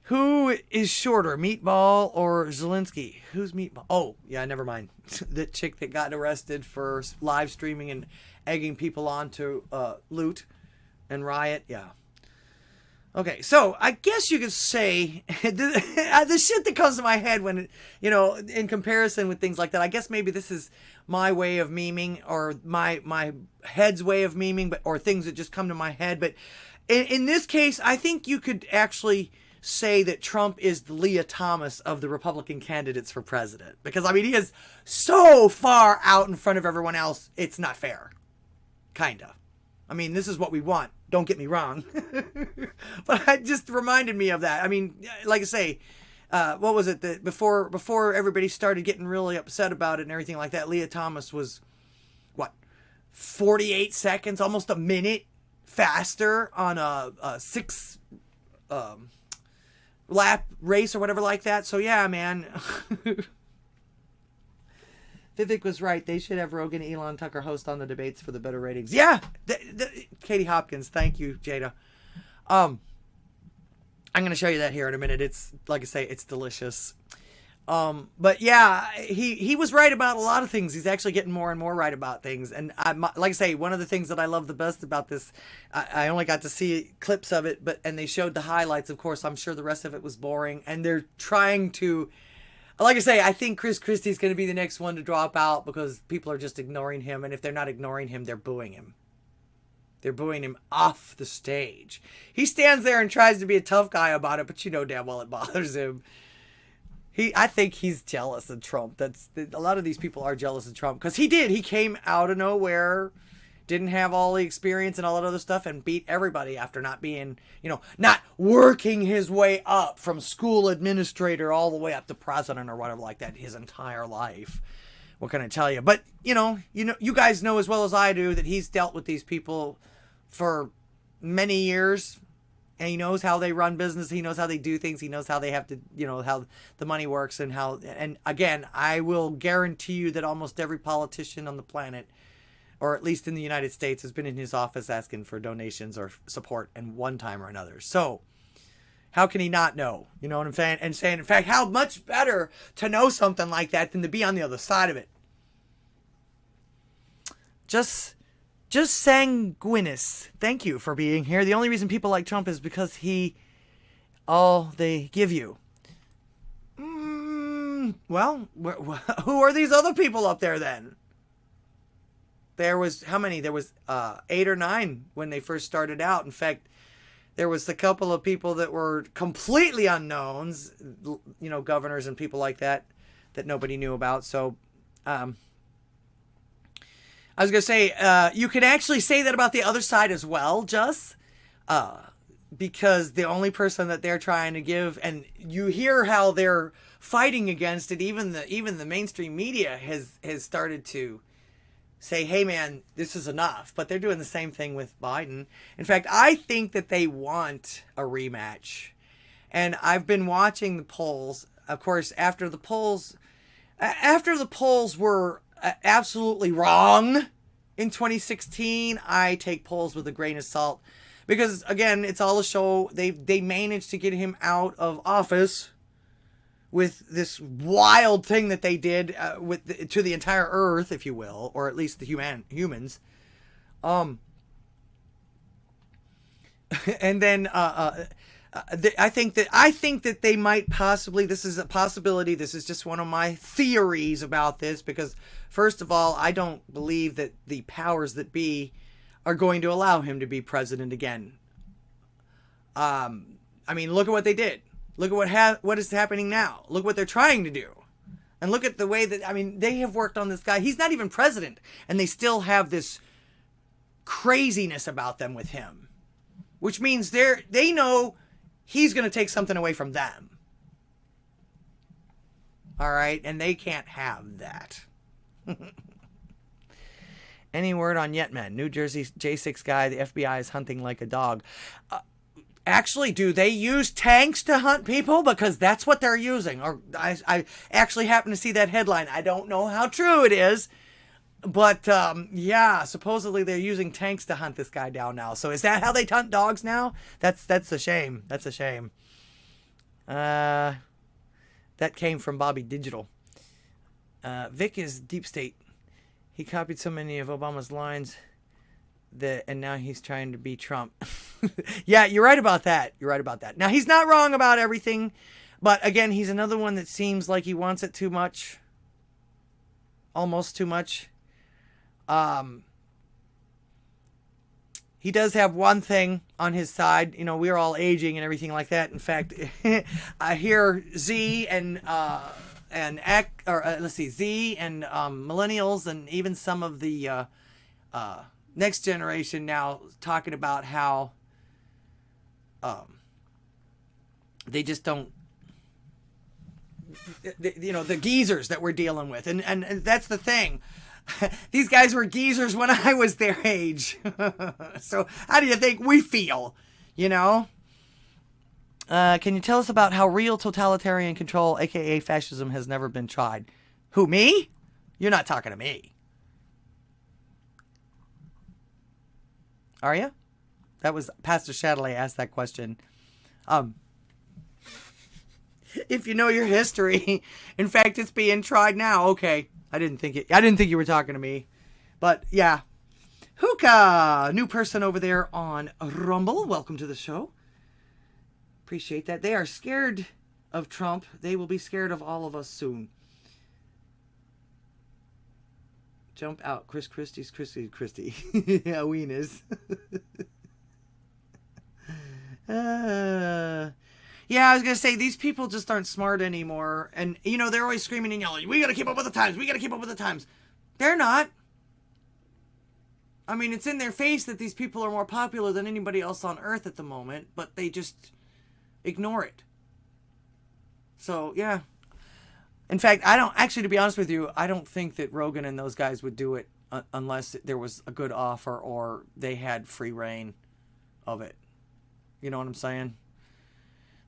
Who is shorter, Meatball or Zelensky? Who's Meatball? Oh, yeah, never mind. The chick that got arrested for live streaming and egging people on to loot and riot. Yeah. Okay, so I guess you could say the shit that comes to my head when, in comparison with things like that, I guess maybe this is my way of memeing, or my head's way of memeing, or things that just come to my head. But in this case, I think you could actually say that Trump is the Leah Thomas of the Republican candidates for president. Because, I mean, he is so far out in front of everyone else, it's not fair. Kinda. I mean, this is what we want. Don't get me wrong. But it just reminded me of that. I mean, like I say, what was it? That before everybody started getting really upset about it and everything like that, Leah Thomas was, 48 seconds, almost a minute faster on a 6 lap race or whatever like that. So yeah, man. Vivek was right. They should have Rogan and Elon Tucker host on the debates for the better ratings. Yeah, Katie Hopkins. Thank you, Jada. I'm going to show you that here in a minute. It's, like I say, it's delicious. But yeah, he was right about a lot of things. He's actually getting more and more right about things. And like I say, one of the things that I love the best about this, I only got to see clips of it, and they showed the highlights. Of course, I'm sure the rest of it was boring. And they're trying to, like I say, I think Chris Christie's going to be the next one to drop out because people are just ignoring him. And if they're not ignoring him, they're booing him. They're booing him off the stage. He stands there and tries to be a tough guy about it, but you know damn well it bothers him. I think he's jealous of Trump. A lot of these people are jealous of Trump because he came out of nowhere, didn't have all the experience and all that other stuff, and beat everybody after not being, not working his way up from school administrator all the way up to president or whatever like that his entire life. What can I tell you? But you guys know as well as I do that he's dealt with these people for many years. And he knows how they run business. He knows how they do things. He knows how they have to, how the money works and again, I will guarantee you that almost every politician on the planet, or at least in the United States, has been in his office asking for donations or support in one time or another. So how can he not know? You know what I'm saying? And saying, in fact, how much better to know something like that than to be on the other side of it. Just sanguineous. Thank you for being here. The only reason people like Trump is because all they give you. Well, who are these other people up there then? There was, how many? There was 8 or 9 when they first started out. In fact, there was a couple of people that were completely unknowns, governors and people like that nobody knew about. So, I was going to say, you can actually say that about the other side as well, because the only person that they're trying to give, and you hear how they're fighting against it, even the mainstream media has started to say, hey man, this is enough. But they're doing the same thing with Biden. In fact, I think that they want a rematch. And I've been watching the polls. Of course, after the polls were absolutely wrong in 2016, I take polls with a grain of salt because, again, it's all a show. They managed to get him out of office with this wild thing that they did to the entire earth, if you will, or at least the humans. And then I think that they might possibly, this is a possibility, this is just one of my theories about this, because first of all, I don't believe that the powers that be are going to allow him to be president again. I mean, look at what they did. Look at what is happening now. Look what they're trying to do. And look at the way that, I mean, they have worked on this guy. He's not even president, and they still have this craziness about them with him, which means they know he's going to take something away from them. All right? And they can't have that. Any word on Yetman? New Jersey J6 guy, the FBI is hunting like a dog. Actually, do they use tanks to hunt people? Because that's what they're using. Or I actually happen to see that headline. I don't know how true it is. But, yeah, supposedly they're using tanks to hunt this guy down now. So is that how they hunt dogs now? That's a shame. That's a shame. That came from Bobby Digital. Vic is deep state. He copied so many of Obama's lines and now he's trying to be Trump. Yeah, you're right about that. You're right about that. Now, he's not wrong about everything, but again, he's another one that seems like he wants it too much. Almost too much. He does have one thing on his side. You know, we're all aging and everything like that. In fact, I hear Z and Z and millennials and even some of the next generation now talking about how they just don't, the geezers that we're dealing with. And that's the thing. These guys were geezers when I was their age. So how do you think we feel? You know? Can you tell us about how real totalitarian control, aka fascism, has never been tried? Who, me? You're not talking to me. Are you? That was Pastor Shadley asked that question. If you know your history, in fact, it's being tried now. Okay. I didn't think you were talking to me. But yeah. Hookah, new person over there on Rumble. Welcome to the show. Appreciate that. They are scared of Trump. They will be scared of all of us soon. Jump out. Christie's Christie. Yeah, Weenus. Yeah, I was going to say, these people just aren't smart anymore. And, you know, they're always screaming and yelling, we got to keep up with the times. We got to keep up with the times. They're not. I mean, it's in their face that these people are more popular than anybody else on earth at the moment, but they just ignore it. So, yeah. In fact, to be honest with you, I don't think that Rogan and those guys would do it unless there was a good offer or they had free reign of it. You know what I'm saying?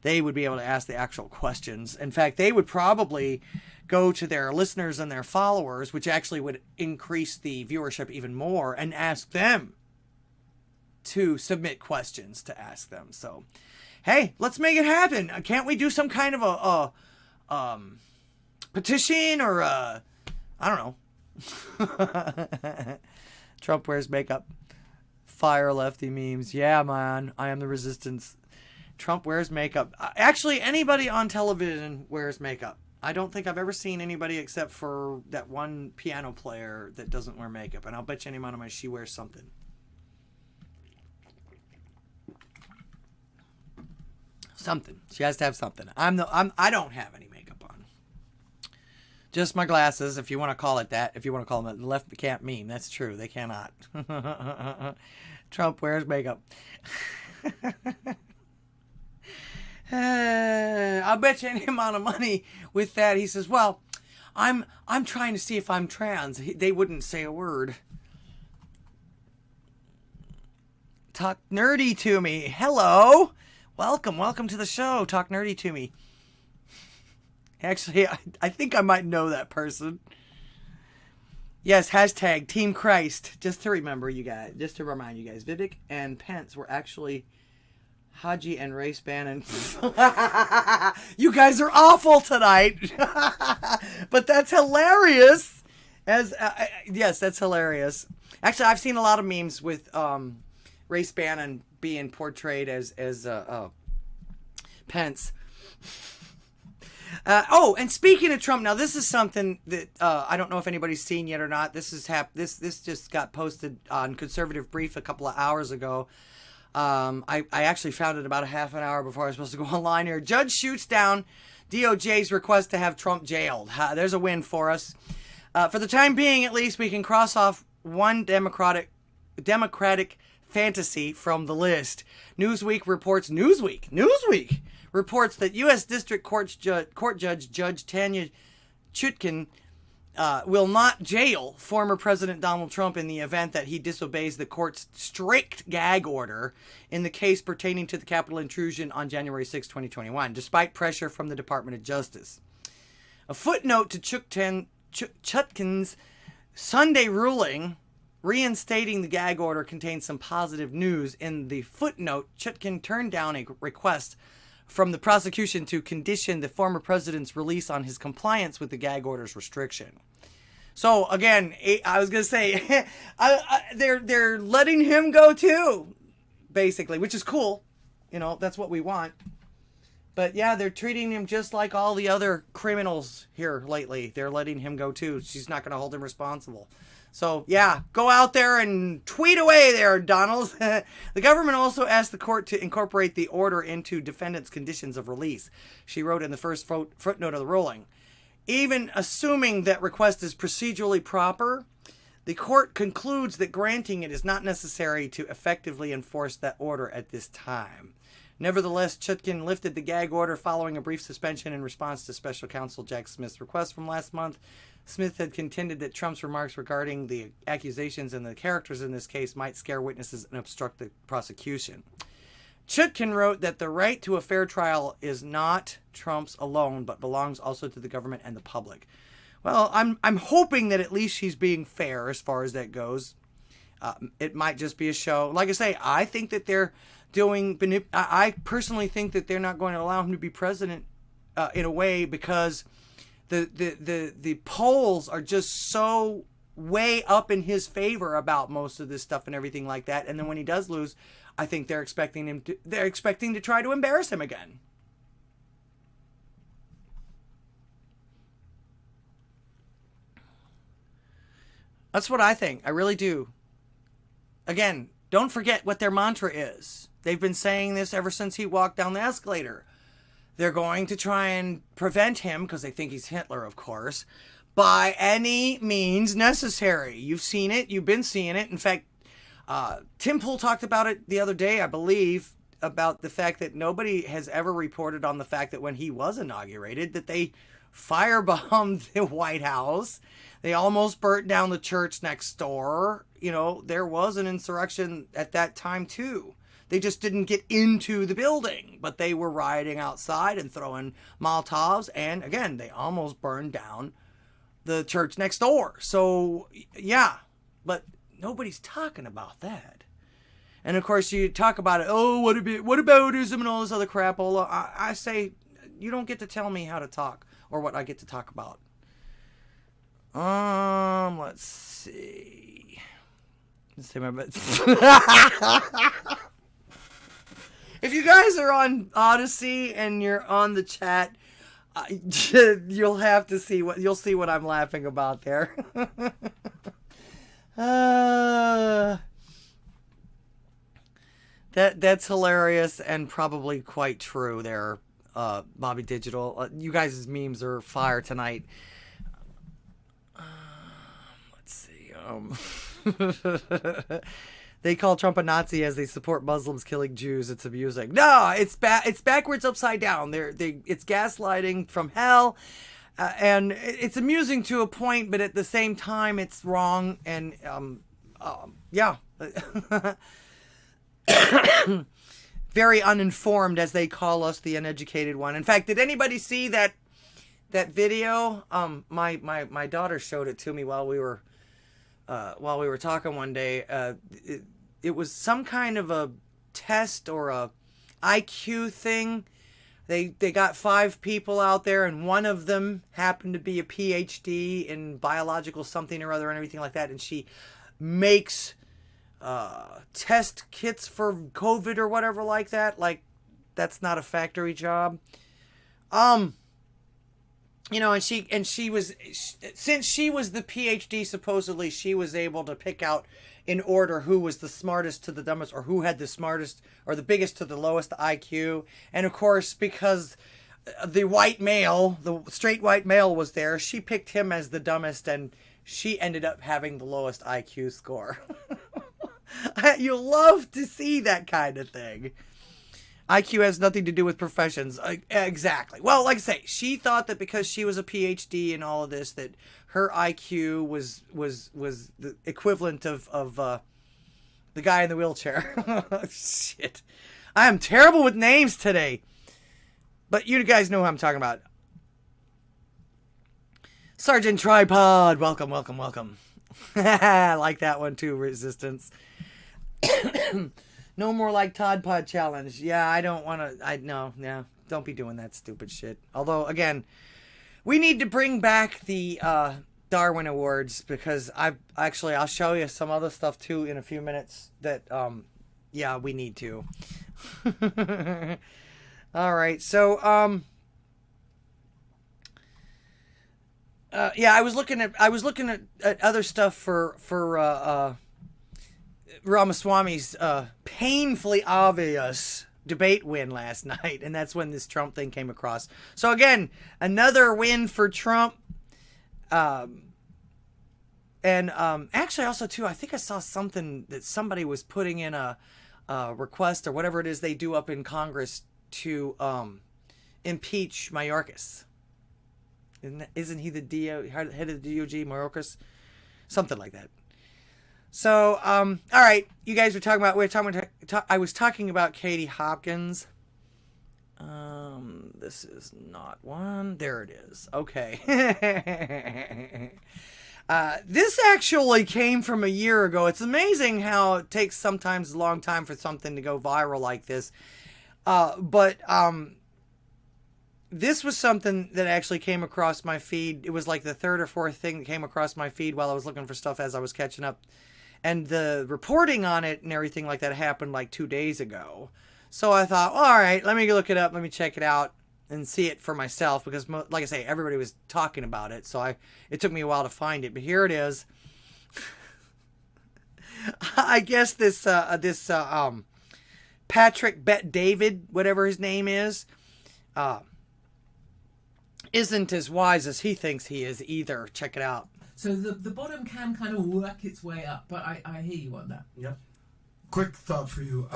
They would be able to ask the actual questions. In fact, they would probably go to their listeners and their followers, which actually would increase the viewership even more, and ask them to submit questions to ask them. So, hey, let's make it happen. Can't we do some kind of a petition or I don't know. Trump wears makeup. Fire lefty memes. Yeah, man. I am the resistance. Trump wears makeup. Actually, anybody on television wears makeup. I don't think I've ever seen anybody except for that one piano player that doesn't wear makeup. And I'll bet you any amount of money she wears something. Something. She has to have something. I don't have any makeup on. Just my glasses, if you want to call it that. If you want to call them that. The left can't meme. That's true. They cannot. Trump wears makeup. I'll bet you any amount of money with that. He says, well, I'm trying to see if I'm trans. They wouldn't say a word. Talk nerdy to me. Hello. Welcome to the show. Talk nerdy to me. Actually, I think I might know that person. Yes, hashtag Team Christ. Just to remember you guys, just to remind you guys, Vivek and Pence were actually Haji and Race Bannon. You guys are awful tonight. But that's hilarious. Yes, that's hilarious. Actually, I've seen a lot of memes with Race Bannon being portrayed as Pence. And speaking of Trump, now this is something that I don't know if anybody's seen yet or not. This just got posted on Conservative Brief a couple of hours ago. I actually found it about a half an hour before I was supposed to go online here. Judge shoots down DOJ's request to have Trump jailed. There's a win for us. For the time being, at least, we can cross off one Democratic fantasy from the list. Newsweek reports that U.S. District Court Judge Tanya Chutkan will not jail former President Donald Trump in the event that he disobeys the court's strict gag order in the case pertaining to the Capitol intrusion on January 6, 2021, despite pressure from the Department of Justice. A footnote to Chutkan's Sunday ruling reinstating the gag order contains some positive news. In the footnote, Chutkan turned down a request from the prosecution to condition the former president's release on his compliance with the gag order's restriction. So again, I was gonna say, they're letting him go too, basically, which is cool. You know, that's what we want. But yeah, they're treating him just like all the other criminals here lately. They're letting him go too. She's not gonna hold him responsible. So yeah, go out there and tweet away there, Donald. The government also asked the court to incorporate the order into defendant's conditions of release. She wrote in the first footnote of the ruling. Even assuming that request is procedurally proper, the court concludes that granting it is not necessary to effectively enforce that order at this time. Nevertheless, Chutkan lifted the gag order following a brief suspension in response to special counsel Jack Smith's request from last month. Smith had contended that Trump's remarks regarding the accusations and the characters in this case might scare witnesses and obstruct the prosecution. Chutkan wrote that the right to a fair trial is not Trump's alone, but belongs also to the government and the public. Well, I'm hoping that at least she's being fair as far as that goes. It might just be a show. Like I say, I think that they're I personally think that they're not going to allow him to be president in a way because the polls are just so way up in his favor about most of this stuff and everything like that. And then when he does lose, I think they're expecting to try to embarrass him again. That's what I think. I really do. Again, don't forget what their mantra is. They've been saying this ever since he walked down the escalator. They're going to try and prevent him, because they think he's Hitler, of course, by any means necessary. You've seen it. You've been seeing it. In fact, Tim Pool talked about it the other day, I believe, about the fact that nobody has ever reported on the fact that when he was inaugurated, that they firebombed the White House. They almost burnt down the church next door. You know, there was an insurrection at that time, too. They just didn't get into the building, but they were rioting outside and throwing Molotovs. And again, they almost burned down the church next door. So, yeah, but nobody's talking about that. And of course, you talk about it. Oh, what about Odysee and all this other crap? I say, you don't get to tell me how to talk or what I get to talk about. Let's see. Let's see my best. If you guys are on Odysee and you're on the chat, you'll have to see you'll see what I'm laughing about there. That's hilarious and probably quite true there, Bobby Digital. You guys' memes are fire tonight. Let's see. They call Trump a Nazi as they support Muslims killing Jews. It's amusing. No, it's backwards, upside down. It's gaslighting from hell, and it's amusing to a point, but at the same time, it's wrong. And yeah, very uninformed, as they call us, the uneducated one. In fact, did anybody see that video? My daughter showed it to me while we were talking one day. It was some kind of a test or a IQ thing. They got 5 people out there, and one of them happened to be a PhD in biological something or other and everything like that. And she makes test kits for COVID or whatever like that. Like, that's not a factory job. You know, and she was, since she was the PhD, supposedly she was able to pick out in order who was the smartest to the dumbest, or who had the smartest or the biggest to the lowest IQ. And of course, because the white male, the straight white male was there, she picked him as the dumbest, and she ended up having the lowest IQ score. You love to see that kind of thing. IQ has nothing to do with professions. Exactly. Well, like I say, she thought that because she was a PhD in all of this, that her IQ was the equivalent of the guy in the wheelchair. Shit. I am terrible with names today. But you guys know who I'm talking about. Sergeant Tripod. Welcome, welcome, welcome. I like that one too, Resistance. No more like Todd Pod challenge. Yeah, I don't want to. No. don't be doing that stupid shit. Although, again, we need to bring back the Darwin Awards, because I'll show you some other stuff too in a few minutes that yeah, we need to. All right, so yeah, I was looking at other stuff for Ramaswamy's painfully obvious debate win last night, and that's when this Trump thing came across. So again, another win for Trump. And actually also too, I think I saw something that somebody was putting in a request or whatever it is they do up in Congress to impeach Mayorkas. Isn't he the head of the DOJ, Mayorkas? Something like that. So, all right, you guys were talking about, I was talking about Katie Hopkins. This is not one. There it is. Okay. This actually came from a year ago. It's amazing how it takes sometimes a long time for something to go viral like this. But this was something that actually came across my feed. It was like the third or fourth thing that came across my feed while I was looking for stuff as I was catching up. And the reporting on it and everything like that happened like 2 days ago. So I thought, well, all right, let me look it up. Let me check it out and see it for myself. Because, like I say, everybody was talking about it. So it took me a while to find it. But here it is. I guess this Patrick Bet David, whatever his name is, isn't as wise as he thinks he is either. Check it out. So the bottom can kind of work its way up, but I hear you on that. Yep. Quick thought for you.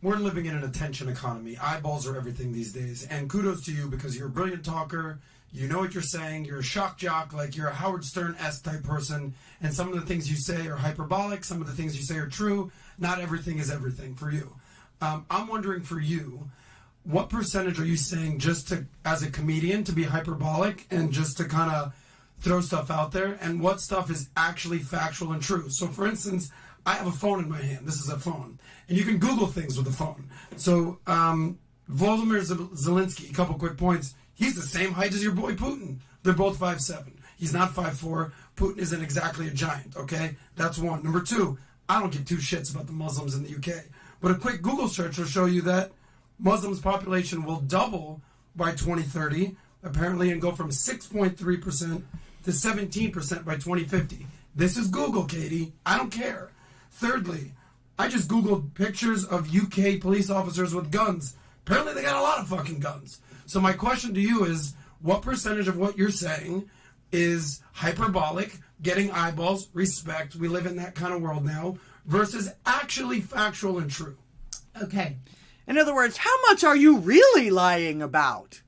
We're living in an attention economy. Eyeballs are everything these days. And kudos to you, because you're a brilliant talker. You know what you're saying. You're a shock jock, like you're a Howard Stern-esque type person. And some of the things you say are hyperbolic. Some of the things you say are true. Not everything is everything for you. I'm wondering for you, what percentage are you saying just to, as a comedian, to be hyperbolic and just to kind of throw stuff out there, and what stuff is actually factual and true? So, for instance, I have a phone in my hand. This is a phone. And you can Google things with a phone. So, Volodymyr Zelensky, a couple quick points. He's the same height as your boy Putin. They're both 5'7". He's not 5'4". Putin isn't exactly a giant, okay? That's one. Number two, I don't give two shits about the Muslims in the UK. But a quick Google search will show you that Muslims' population will double by 2030, apparently, and go from 6.3% to 17% by 2050. This is Google, Katie. I don't care. Thirdly, I just Googled pictures of UK police officers with guns. Apparently they got a lot of fucking guns. So my question to you is, what percentage of what you're saying is hyperbolic, getting eyeballs, respect, we live in that kind of world now, versus actually factual and true? Okay. In other words, how much are you really lying about?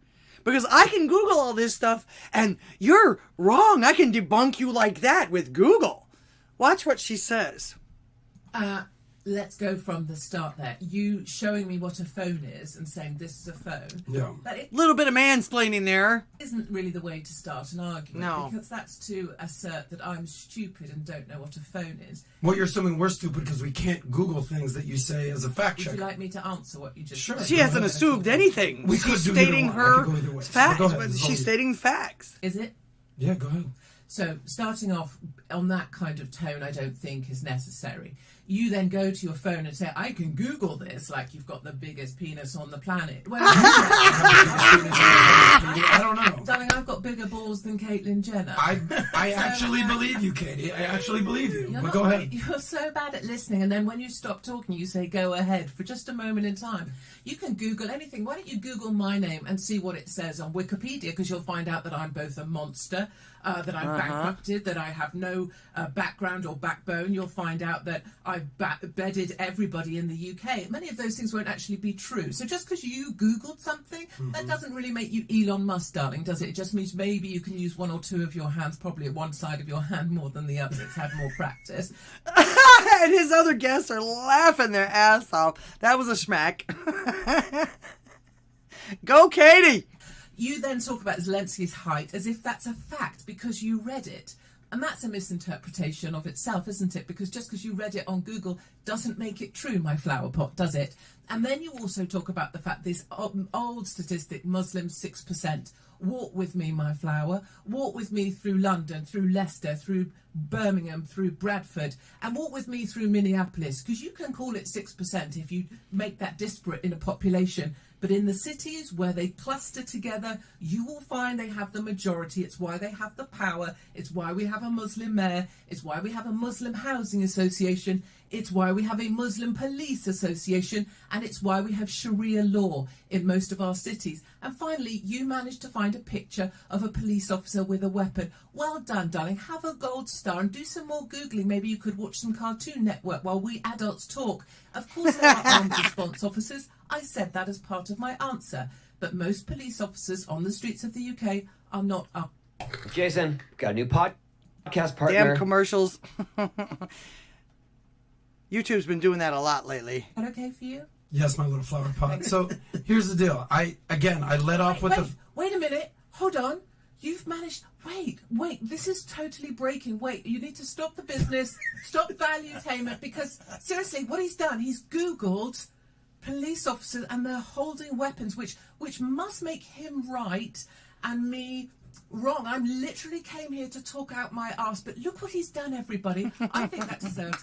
Because I can Google all this stuff, and you're wrong. I can debunk you like that with Google. Watch what she says. Let's go from the start there. You showing me what a phone is and saying this is a phone. Yeah. But it Little bit of mansplaining there. isn't really the way to start an argument. No. Because that's to assert that I'm stupid and don't know what a phone is. Well, you're assuming we're stupid because we can't Google things that you say as a fact Would checker. you like me to answer what you just Sure. said? She hasn't assumed anything. We could She's do either stating one. I her could go either way. facts. But go ahead. But This is she's all- stating facts. Is it? Yeah, go ahead. So starting off on that kind of tone, I don't think is necessary. You then go to your phone and say, I can Google this, like you've got the biggest penis on the planet. Well, I don't know. darling, I've got bigger balls than Caitlyn Jenner. I actually believe you, Katie. I actually believe you. You're But not go ahead. You're so bad at listening, and then when you stop talking, you say, go ahead for just a moment in time. You can Google anything. Why don't you Google my name and see what it says on Wikipedia, because you'll find out that I'm both a monster, that I'm bankrupted, that I have no background or backbone. You'll find out that I've bedded everybody in the UK. Many of those things won't actually be true. So just because you Googled something, that doesn't really make you Elon Musk, darling, does it? It just means maybe you can use one or two of your hands, probably at one side of your hand more than the other. It's had more practice. And his other guests are laughing their ass off. That was a schmack. Go, Katie! You then talk about Zelensky's height as if that's a fact because you read it. And that's a misinterpretation of itself, isn't it? Because just because you read it on Google doesn't make it true, my flower pot, does it? And then you also talk about the fact this old statistic, Muslims 6%. Walk with me, my flower. Walk with me through London, through Leicester, through Birmingham, through Bradford, and walk with me through Minneapolis, because you can call it 6% if you make that disparate in a population. But in the cities where they cluster together, you will find they have the majority. It's why they have the power. It's why we have a Muslim mayor. It's why we have a Muslim housing association. It's why we have a Muslim police association. And it's why we have Sharia law in most of our cities. And finally, you managed to find a picture of a police officer with a weapon. Well done, darling. Have a gold star and do some more Googling. Maybe you could watch some Cartoon Network while we adults talk. Of course, there are armed response officers. I said that as part of my answer. But most police officers on the streets of the UK are not up. Jason, got a new podcast partner. Damn commercials. YouTube's been doing that a lot lately. Is that okay for you? Yes, my little flower pot. So here's the deal. I led off with Wait a minute. Hold on. You've managed... Wait. This is totally breaking. Wait, you need to stop the business. Stop valuetainment. Because, seriously, what he's done, he's Googled police officers and they're holding weapons, which must make him right and me wrong. I literally came here to talk out my arse, but look what he's done, everybody. I think that deserves...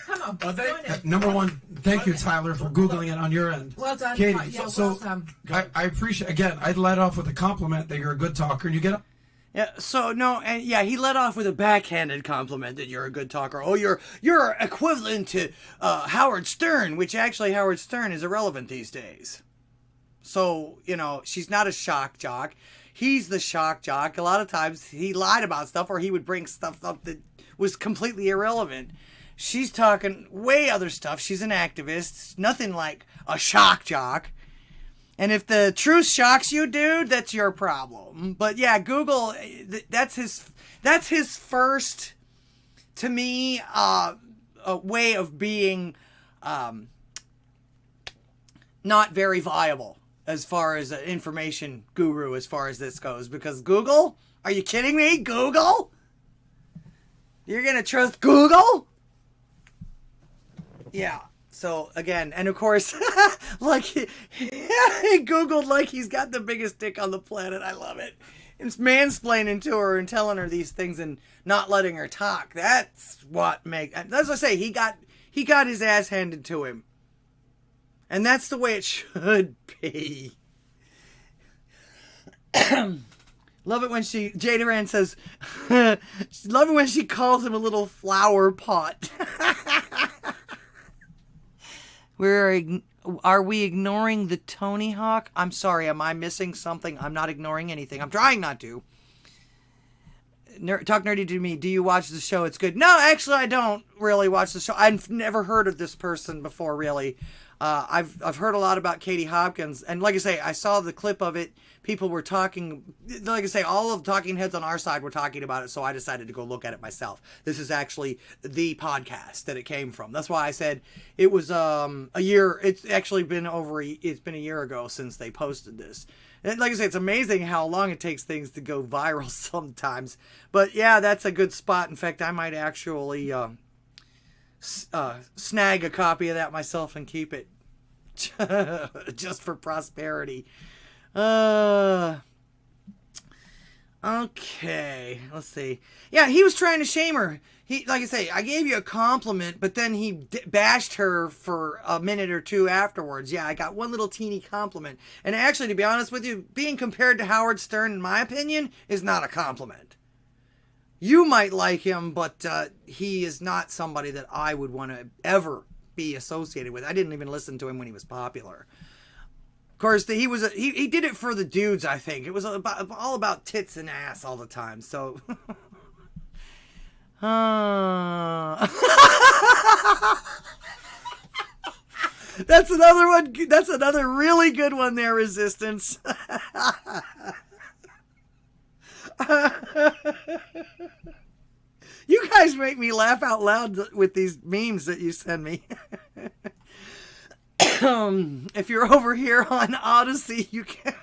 Come on, join it. Number one, thank you, Tyler, for Googling it on your end. Well done, Katie. yeah, So well done. I appreciate, again, I led off with a compliment that you're a good talker, and you get... Yeah, so no, and yeah, he led off with a backhanded compliment that you're a good talker. Oh, you're equivalent to Howard Stern, which actually Howard Stern is irrelevant these days. So, she's not a shock jock. He's the shock jock. A lot of times he lied about stuff or he would bring stuff up that was completely irrelevant. She's talking way other stuff. She's an activist. Nothing like a shock jock. And if the truth shocks you, dude, that's your problem. But yeah, Google, that's his first, to me, a way of being not very viable as far as an information guru as far as this goes. Because Google? Are you kidding me? Google? You're going to trust Google? Yeah. So, again, and of course, like, he Googled like he's got the biggest dick on the planet. I love it. It's mansplaining to her and telling her these things and not letting her talk. That's what makes... As I say, he got his ass handed to him. And that's the way it should be. Love it when Jada Rand says, love it when she calls him a little flower pot. Are we ignoring the Tony Hawk? I'm sorry, am I missing something? I'm not ignoring anything. I'm trying not to. Talk nerdy to me. Do you watch the show? It's good. No, actually, I don't really watch the show. I've never heard of this person before, really. I've heard a lot about Katie Hopkins, and like I say, I saw the clip of it. People were talking, like I say, all of the talking heads on our side were talking about it, so I decided to go look at it myself. This is actually the podcast that it came from. That's why I said it was a year. It's actually been it's been a year ago since they posted this. And like I say, it's amazing how long it takes things to go viral sometimes. But yeah, that's a good spot. In fact, I might actually snag a copy of that myself and keep it just for prosperity. Okay, let's see. Yeah, he was trying to shame her. Like I say, I gave you a compliment, but then he bashed her for a minute or two afterwards. Yeah, I got one little teeny compliment. And actually, to be honest with you, being compared to Howard Stern, in my opinion, is not a compliment. You might like him, but he is not somebody that I would want to ever be associated with. I didn't even listen to him when he was popular. Of course, he did it for the dudes, I think. It was all about tits and ass all the time, so... That's another one. That's another really good one there, Resistance. You guys make me laugh out loud with these memes that you send me. If you're over here on Odysee, you can...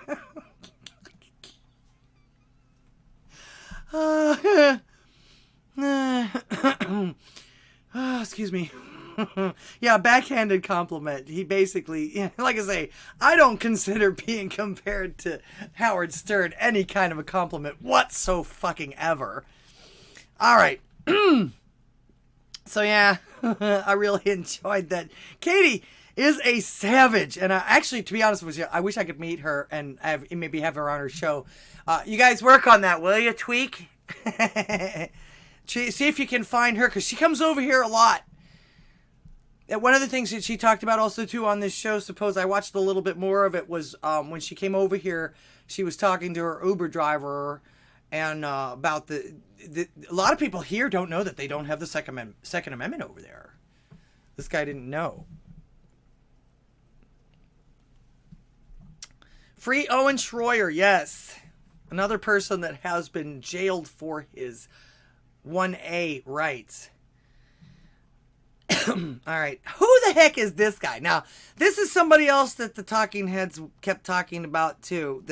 Excuse me. Yeah, backhanded compliment. He basically, like I say, I don't consider being compared to Howard Stern any kind of a compliment whatsoever. All right. So yeah, I really enjoyed that. Katie is a savage, and actually, to be honest with you, I wish I could meet her and maybe have her on her show. You guys work on that, will you? Tweak. See if you can find her, because she comes over here a lot. And one of the things that she talked about also too on this show, suppose I watched a little bit more of it, was when she came over here, she was talking to her Uber driver and about a lot of people here don't know that they don't have the Second Amendment over there. This guy didn't know. Free Owen Schroyer, yes. Another person that has been jailed for his 1A rights. All right. Who the heck is this guy? Now, this is somebody else that the talking heads kept talking about too.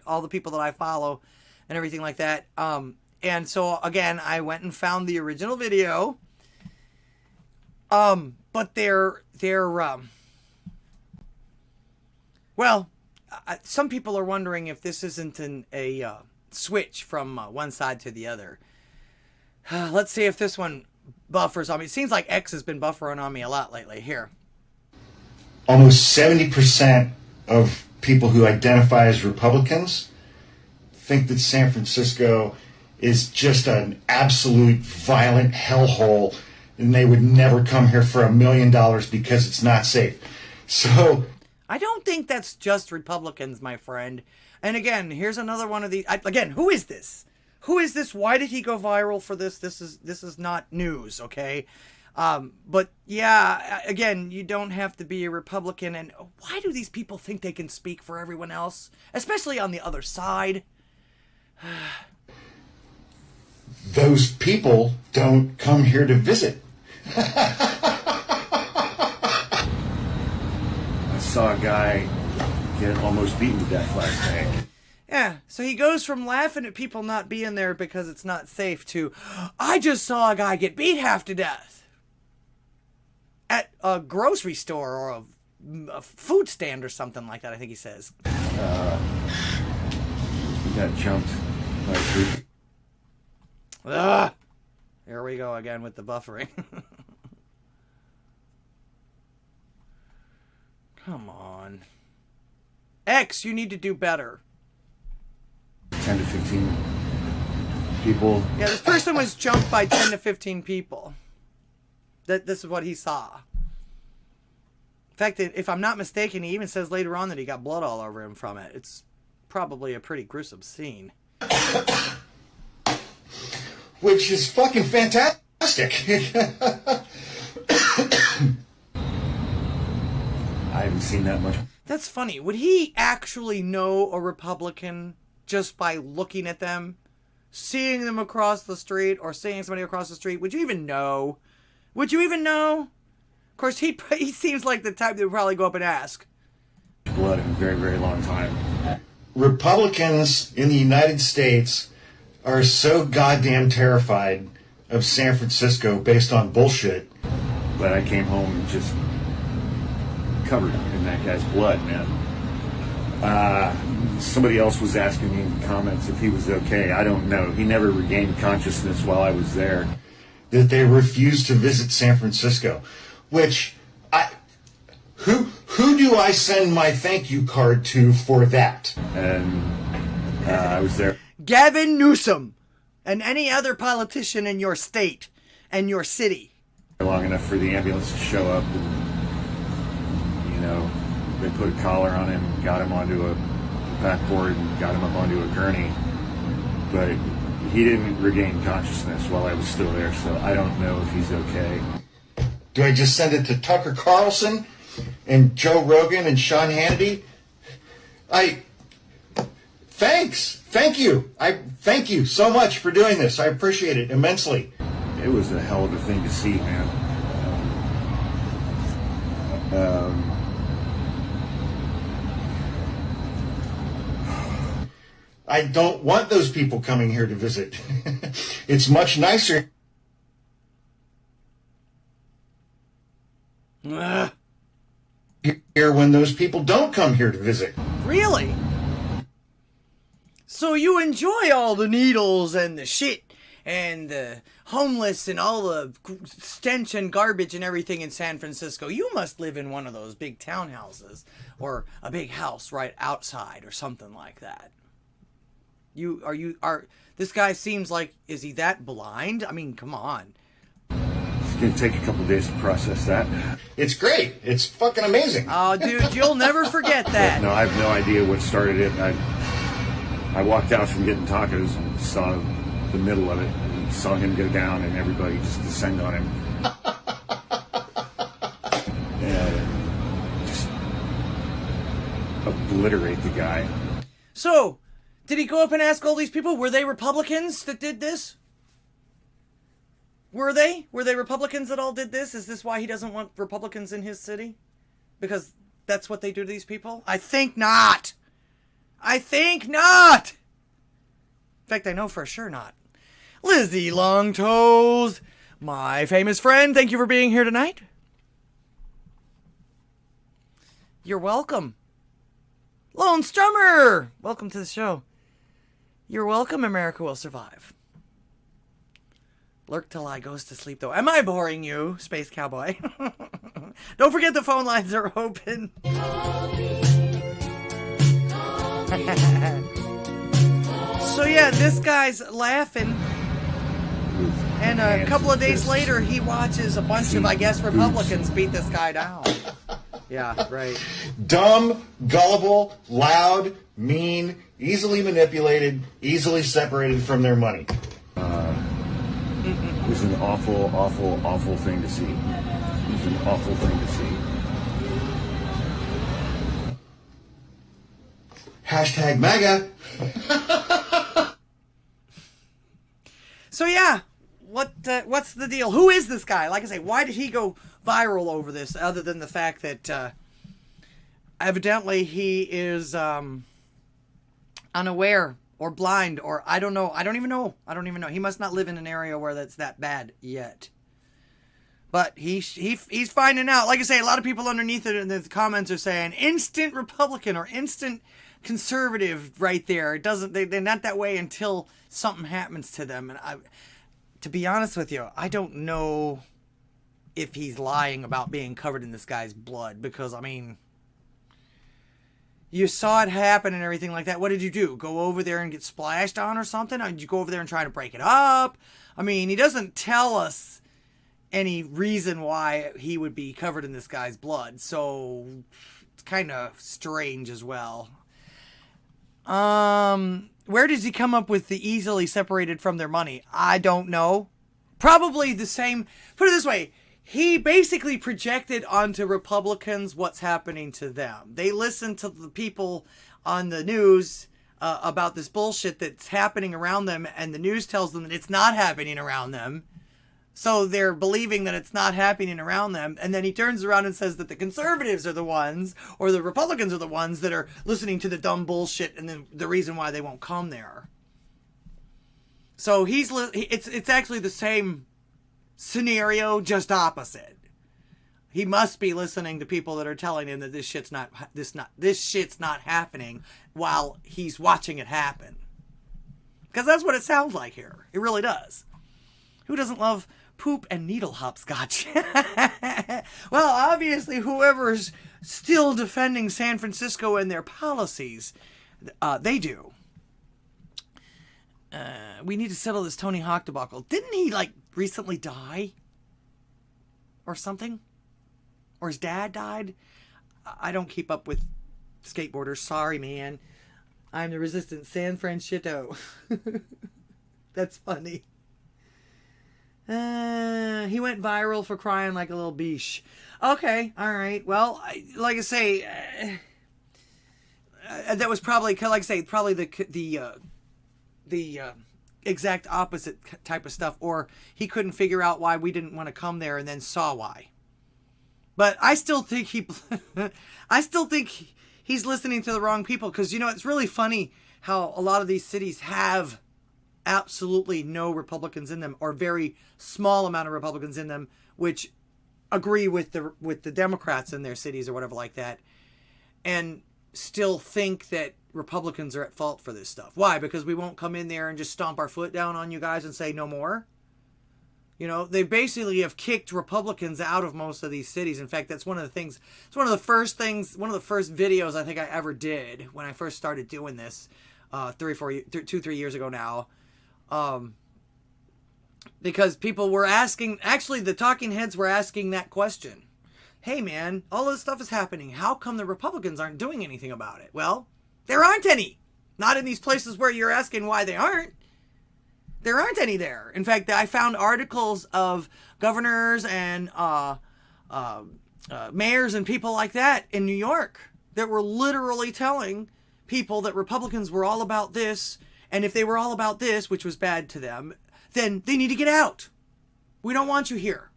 All the people that I follow and everything like that. And so, again, I went and found the original video. But well, some people are wondering if this isn't a switch from one side to the other. Let's see if this one buffers on me. It seems like X has been buffering on me a lot lately. Here. Almost 70% of people who identify as Republicans think that San Francisco is just an absolute violent hellhole, and they would never come here for $1 million because it's not safe. So I don't think that's just Republicans, my friend. And again, here's another one of these. Again, who is this? Who is this? Why did he go viral for this? This is not news, okay? But yeah, again, you don't have to be a Republican. And why do these people think they can speak for everyone else, especially on the other side? Those people don't come here to visit. I saw a guy get almost beaten to death last night. Yeah, so he goes from laughing at people not being there because it's not safe to, I just saw a guy get beat half to death at a grocery store or a food stand or something like that, I think he says. He got jumped by a group. Ugh. Here we go again with the buffering. Come on. X, you need to do better. 10 to 15 people. Yeah, this person was jumped by 10 to 15 people. This is what he saw. In fact, if I'm not mistaken, he even says later on that he got blood all over him from it. It's probably a pretty gruesome scene. Which is fucking fantastic. I haven't seen that much. That's funny. Would he actually know a Republican just by looking at them? Seeing them across the street or seeing somebody across the street? Would you even know? Would you even know? Of course, he seems like the type that would probably go up and ask. Blood in a very, very long time. Republicans in the United States are so goddamn terrified of San Francisco based on bullshit. But I came home and just covered in that guy's blood, man. Somebody else was asking me in the comments if he was okay. I don't know. He never regained consciousness while I was there. That they refused to visit San Francisco, which who do I send my thank you card to for that? And I was there. Gavin Newsom and any other politician in your state and your city. Long enough for the ambulance to show up, and they put a collar on him, got him onto a backboard, and got him up onto a gurney. But he didn't regain consciousness while I was still there, so I don't know if he's okay. Do I just send it to Tucker Carlson and Joe Rogan and Sean Hannity? Thank you. I thank you so much for doing this. I appreciate it immensely. It was a hell of a thing to see, man. I don't want those people coming here to visit. It's much nicer Ugh. Here when those people don't come here to visit. Really? So you enjoy all the needles and the shit and the homeless and all the stench and garbage and everything in San Francisco. You must live in one of those big townhouses or a big house right outside or something like that. This guy seems like, is he that blind? I mean, come on. It's going to take a couple days to process that. It's great. It's fucking amazing. Oh, dude, you'll never forget that. No, I have no idea what started it. I walked out from getting tacos and saw the middle of it and saw him go down and everybody just descend on him. And just obliterate the guy. So, did he go up and ask all these people, were they Republicans that did this? Were they? Were they Republicans that all did this? Is this why he doesn't want Republicans in his city? Because that's what they do to these people? I think not. I think not. In fact, I know for sure not. Lizzie Longtoes, my famous friend, thank you for being here tonight. You're welcome. Lone Strummer, welcome to the show. You're welcome, America Will Survive. Lurk till I goes to sleep, though. Am I boring you, Space Cowboy? Don't forget the phone lines are open. So yeah, this guy's laughing. And a couple of days later, he watches a bunch of, I guess, Republicans beat this guy down. Yeah, right. Dumb, gullible, loud, mean, easily manipulated, easily separated from their money. It was an awful, awful, awful thing to see. It was an awful thing to see. Hashtag MAGA. So yeah, what's the deal? Who is this guy? Like I say, why did he go viral over this, other than the fact that evidently he is unaware or blind, or I don't know. I don't even know. He must not live in an area where that's that bad yet. But he's finding out. Like I say, a lot of people underneath it in the comments are saying instant Republican or instant conservative right there. It doesn't. They're not that way until something happens to them. And to be honest with you, I don't know if he's lying about being covered in this guy's blood, because I mean, you saw it happen and everything like that. What did you do? Go over there and get splashed on or something? Or did you go over there and try to break it up? I mean, he doesn't tell us any reason why he would be covered in this guy's blood, so it's kind of strange as well. Where does he come up with the easily separated from their money? I don't know. Probably the same. Put it this way. He basically projected onto Republicans what's happening to them. They listen to the people on the news about this bullshit that's happening around them, and the news tells them that it's not happening around them. So they're believing that it's not happening around them. And then he turns around and says that the conservatives are the ones, or the Republicans are the ones that are listening to the dumb bullshit and the reason why they won't come there. So it's actually the same scenario, just opposite. He must be listening to people that are telling him that this shit's not happening while he's watching it happen. Because that's what it sounds like here. It really does. Who doesn't love poop and needle hopscotch? Well, obviously, whoever's still defending San Francisco and their policies, they do. We need to settle this Tony Hawk debacle. Didn't he, like, recently die? Or something? Or his dad died? I don't keep up with skateboarders. Sorry, man. I'm the resistant San Francisco. That's funny. He went viral for crying like a little beesh. Okay, all right. Well, like I say, that was probably, like I say, probably the exact opposite type of stuff. Or he couldn't figure out why we didn't want to come there, and then saw why. But I still think he's listening to the wrong people, because you know it's really funny how a lot of these cities have absolutely no Republicans in them, or very small amount of Republicans in them, which agree with the Democrats in their cities or whatever like that, and still think that Republicans are at fault for this stuff. Why? Because we won't come in there and just stomp our foot down on you guys and say no more. You know, they basically have kicked Republicans out of most of these cities. In fact, that's one of the things, it's one of the first videos I think I ever did when I first started doing this 3 years ago now. Because people were asking, actually the talking heads were asking that question. Hey man, all this stuff is happening. How come the Republicans aren't doing anything about it? Well, there aren't any. Not in these places where you're asking why they aren't. There aren't any there. In fact, I found articles of governors and mayors and people like that in New York that were literally telling people that Republicans were all about this, and if they were all about this, which was bad to them, then they need to get out. We don't want you here.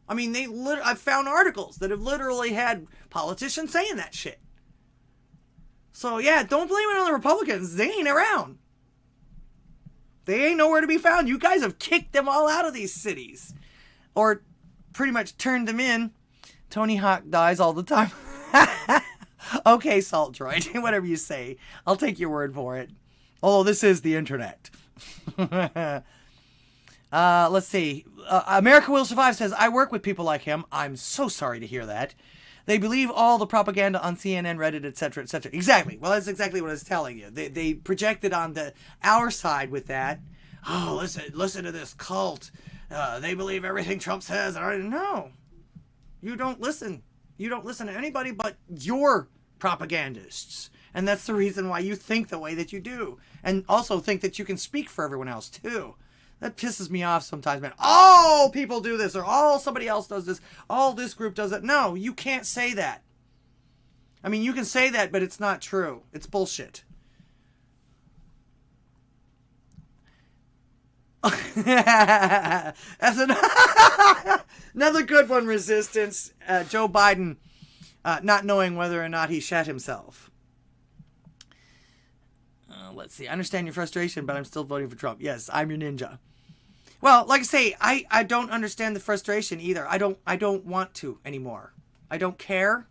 I mean, I've found articles that have literally had politicians saying that shit. So yeah, don't blame it on the Republicans. They ain't around. They ain't nowhere to be found. You guys have kicked them all out of these cities. Or pretty much turned them in. Tony Hawk dies all the time. Okay, Salt Droid, whatever you say. I'll take your word for it. Although this is the internet. Let's see. America Will Survive says, I work with people like him. I'm so sorry to hear that. They believe all the propaganda on CNN, Reddit, etc., etc. Exactly. Well, that's exactly what I was telling you. They projected onto our side with that. Oh, listen to this cult. They believe everything Trump says. No. You don't listen. You don't listen to anybody but your propagandists. And that's the reason why you think the way that you do. And also think that you can speak for everyone else, too. That pisses me off sometimes, man. Oh, people do this, or oh, somebody else does this. Oh, this group does it. No, you can't say that. I mean, you can say that, but it's not true. It's bullshit. That's another good one, Resistance. Joe Biden not knowing whether or not he shat himself. Let's see. I understand your frustration, but I'm still voting for Trump. Yes, I'm your ninja. Well, like I say, I don't understand the frustration either. I don't want to anymore. I don't care.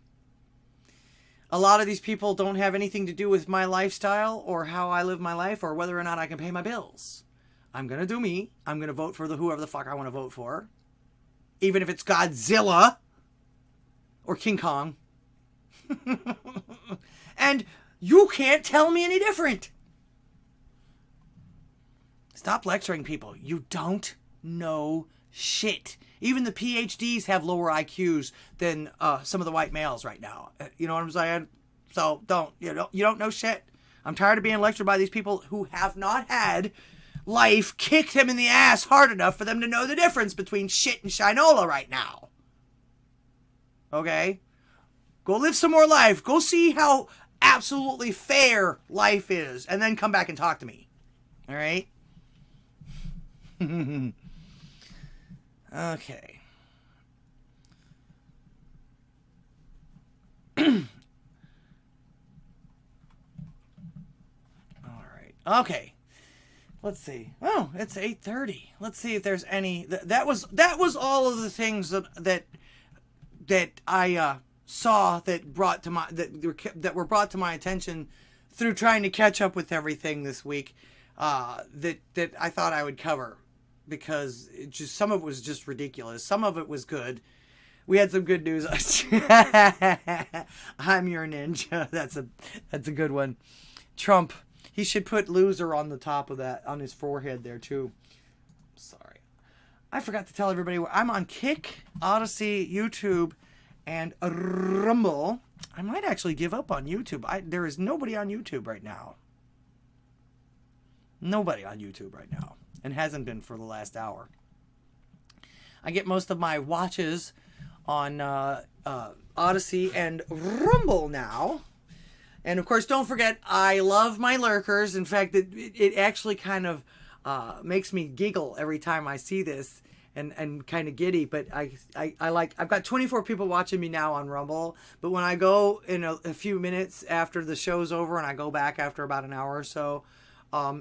A lot of these people don't have anything to do with my lifestyle or how I live my life or whether or not I can pay my bills. I'm going to do me. I'm going to vote for whoever the fuck I want to vote for. Even if it's Godzilla or King Kong. And you can't tell me any different. Stop lecturing people. You don't know shit. Even the PhDs have lower IQs than some of the white males right now. You know what I'm saying? So you don't know shit. I'm tired of being lectured by these people who have not had life kick them in the ass hard enough for them to know the difference between shit and shinola right now. Okay? Go live some more life. Go see how absolutely fair life is, and then come back and talk to me. All right? Okay. All right. Okay. Let's see. Oh, it's 8:30. Let's see if there's any. That was all of the things that I saw that were brought to my attention through trying to catch up with everything this week. That I thought I would cover, because some of it was just ridiculous. Some of it was good. We had some good news. I'm your ninja. That's a good one. Trump. He should put loser on the top of that, on his forehead there too. Sorry. I forgot to tell everybody I'm on Kick, Odysee, YouTube, and Rumble. I might actually give up on YouTube. There is nobody on YouTube right now. Nobody on YouTube right now. And hasn't been for the last hour. I get most of my watches on Odysee and Rumble now. And of course, don't forget, I love my lurkers. In fact, it actually kind of makes me giggle every time I see this, and kind of giddy. But I've got 24 people watching me now on Rumble. But when I go in a few minutes after the show's over, and I go back after about an hour or so,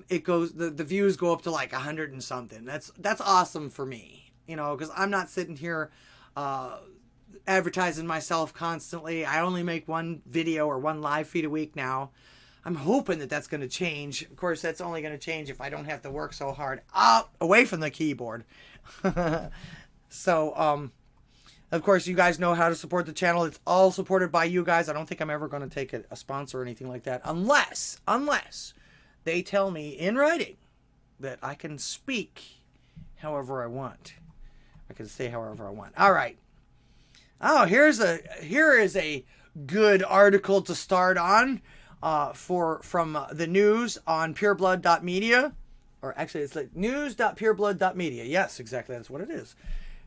it goes, the views go up to like 100 and something. That's awesome for me, you know, because I'm not sitting here advertising myself constantly. I only make one video or one live feed a week now. I'm hoping that that's going to change. Of course, that's only going to change if I don't have to work so hard away from the keyboard. So, of course, you guys know how to support the channel. It's all supported by you guys. I don't think I'm ever going to take a sponsor or anything like that. Unless they tell me in writing that I can speak however I want. I can say however I want. All right. Oh, here is a good article to start on from the news on pureblood.media. Or actually, it's like news.pureblood.media. Yes, exactly. That's what it is.